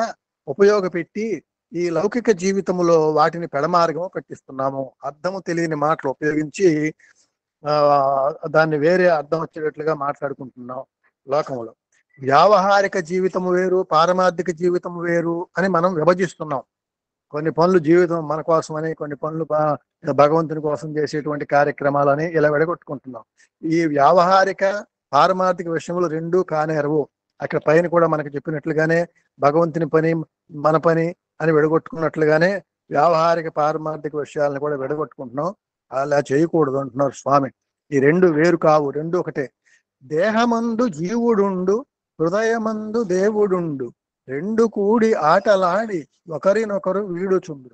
ఉపయోగపెట్టి ఈ లౌకిక జీవితంలో వాటిని పెడమార్గము పట్టిస్తున్నాము. అర్థము తెలియని మాటలు ఉపయోగించి దాన్ని వేరే అర్థం వచ్చేటట్లుగా మాట్లాడుకుంటున్నాం లోకంలో. వ్యావహారిక జీవితము వేరు, పారమార్థిక జీవితం వేరు అని మనం విభజిస్తున్నాం. కొన్ని పనులు జీవితం మన కోసమని, కొన్ని పనులు భగవంతుని కోసం చేసేటువంటి కార్యక్రమాలని ఇలా విడగొట్టుకుంటున్నాం. ఈ వ్యావహారిక పారమార్థిక విషయములు రెండూ కానేరవు. అక్కడ పైన కూడా మనకు చెప్పినట్లుగానే భగవంతుని పని మన పని అని విడగొట్టుకున్నట్లుగానే వ్యావహారిక పారమార్థిక విషయాలను కూడా విడగొట్టుకుంటున్నాం. అలా చేయకూడదు అంటున్నారు స్వామి. ఈ రెండు వేరు కావు, రెండు ఒకటే. దేహమందు జీవుడుండు, హృదయమందు దేవుడుండు, రెండు కూడి ఆటలాడి ఒకరినొకరు వీడుచుండు.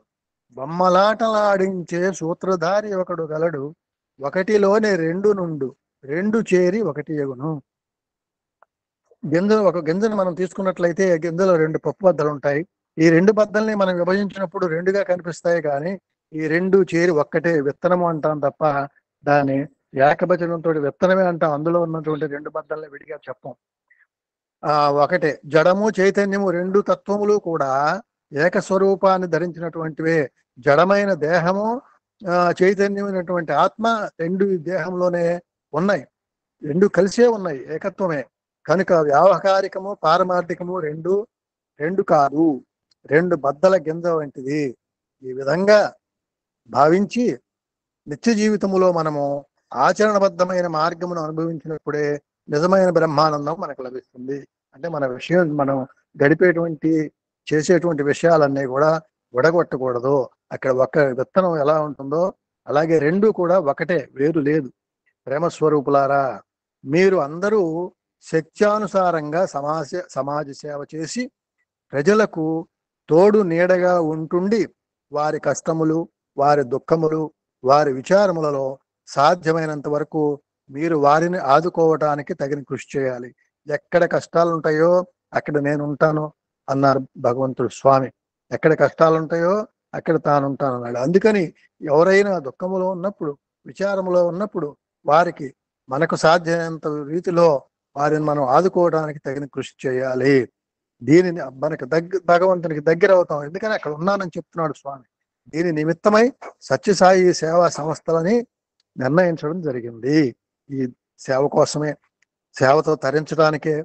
బొమ్మలాటలాడించే సూత్రధారి ఒకడు గలడు, ఒకటిలోనే రెండు నుండు, రెండు చేరి ఒకటి ఎగును. గింజలు, ఒక గింజను మనం తీసుకున్నట్లయితే గింజలో రెండు పప్పు బద్దలు ఉంటాయి. ఈ రెండు బద్దల్ని మనం విభజించినప్పుడు రెండుగా కనిపిస్తాయి, కానీ ఈ రెండు చేరి ఒక్కటే విత్తనము అంటాం తప్ప దాన్ని ఏకవచనంతో విత్తనమే అంటాం. అందులో ఉన్నటువంటి రెండు బద్దల్ని విడిగా చెప్పం. ఒకటే. జడము చైతన్యము రెండు తత్వములు కూడా ఏకస్వరూపాన్ని ధరించినటువంటివే. జడమైన దేహము, చైతన్యమైనటువంటి ఆత్మ రెండు దేహంలోనే ఉన్నాయి, రెండు కలిసే ఉన్నాయి, ఏకత్వమే. కనుక వ్యావహారికము పారమార్థికము రెండు రెండు కాదు, రెండు బద్దల గింజ వంటిది. ఈ విధంగా భావించి నిత్య జీవితములో మనము ఆచరణబద్ధమైన మార్గమును అనుభవించినప్పుడే నిజమైన బ్రహ్మానందం మనకు లభిస్తుంది. అంటే మన విషయం, మనం గడిపేటువంటి చేసేటువంటి విషయాలన్నీ కూడా విడగొట్టకూడదు. అక్కడ ఒక విత్తనం ఎలా ఉంటుందో అలాగే రెండు కూడా ఒకటే, వేరు లేదు. ప్రేమస్వరూపులారా, మీరు అందరూ శక్త్యానుసారంగా సమాజ సేవ చేసి ప్రజలకు తోడు నీడగా ఉంటుండి వారి కష్టములు, వారి దుఃఖములు, వారి విచారములలో సాధ్యమైనంత వరకు మీరు వారిని ఆదుకోవటానికి తగిన కృషి చేయాలి. ఎక్కడ కష్టాలు ఉంటాయో అక్కడ నేను ఉంటాను అన్నారు భగవంతుడు స్వామి. ఎక్కడ కష్టాలు ఉంటాయో అక్కడ తాను ఉంటాను అన్నాడు. అందుకని ఎవరైనా దుఃఖములో ఉన్నప్పుడు, విచారములో ఉన్నప్పుడు వారికి మనకు సాధ్యమైనంత రీతిలో వారిని మనం ఆదుకోవడానికి తగిన కృషి చేయాలి. దీనిని మనకు భగవంతునికి దగ్గర అవుతాం, ఎందుకని అక్కడ ఉన్నానని చెప్తున్నాడు స్వామి. దీని నిమిత్తమై సత్యసాయి సేవా సంస్థలని నిర్ణయించడం జరిగింది. ఈ సేవ కోసమే, సేవతో తరించడానికే,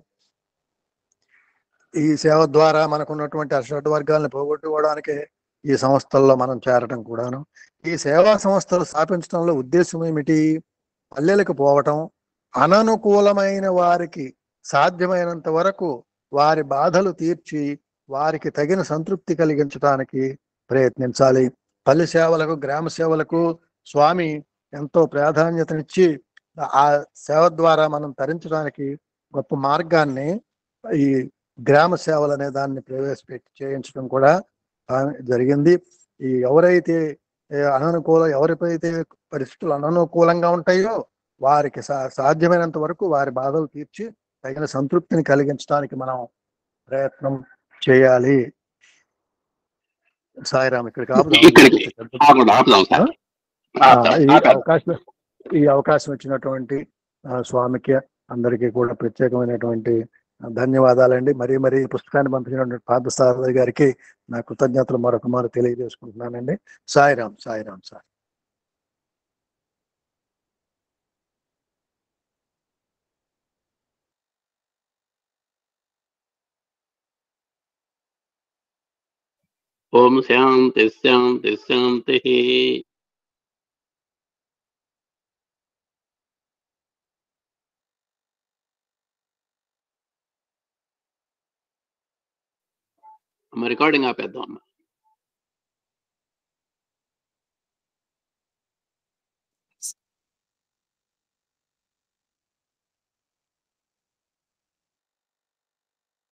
ఈ సేవ ద్వారా మనకున్నటువంటి అషడ్ వర్గాలను పోగొట్టుకోవడానికే ఈ సంస్థల్లో మనం చేరటం కూడాను. ఈ సేవా సంస్థలు స్థాపించడంలో ఉద్దేశం ఏమిటి? పల్లెలకు పోవటం, అననుకూలమైన వారికి సాధ్యమైనంత వరకు వారి బాధలు తీర్చి వారికి తగిన సంతృప్తి కలిగించడానికి ప్రయత్నించాలి. పల్లె సేవలకు, గ్రామ సేవలకు స్వామి ఎంతో ప్రాధాన్యతనిచ్చి ఆ సేవ ద్వారా మనం తరించడానికి గొప్ప మార్గాన్ని ఈ గ్రామ సేవలు అనే దాన్ని ప్రవేశపెట్టి చేయించడం కూడా జరిగింది. ఈ ఎవరైతే ఎవరిపైతే పరిస్థితులు అననుకూలంగా ఉంటాయో వారికి సాధ్యమైనంత వరకు వారి బాధలు తీర్చి తగిన సంతృప్తిని కలిగించడానికి మనం ప్రయత్నం చేయాలి. సాయిరామ్, ఇక్కడికి ఈ అవకాశం ఇచ్చినటువంటి స్వామికి అందరికీ కూడా ప్రత్యేకమైనటువంటి ధన్యవాదాలండి. మరీ పుస్తకాన్ని పంపించినటువంటి పార్థసారథి గారికి నా కృతజ్ఞతలు మరొక తెలియజేసుకుంటున్నానండి. సాయిరామ్, సాయిరామ్ సార్. ఓం శాంతి శాంతి శాంతి. అమ్మ రికార్డింగ్ ఆపేద్దాం అమ్మ.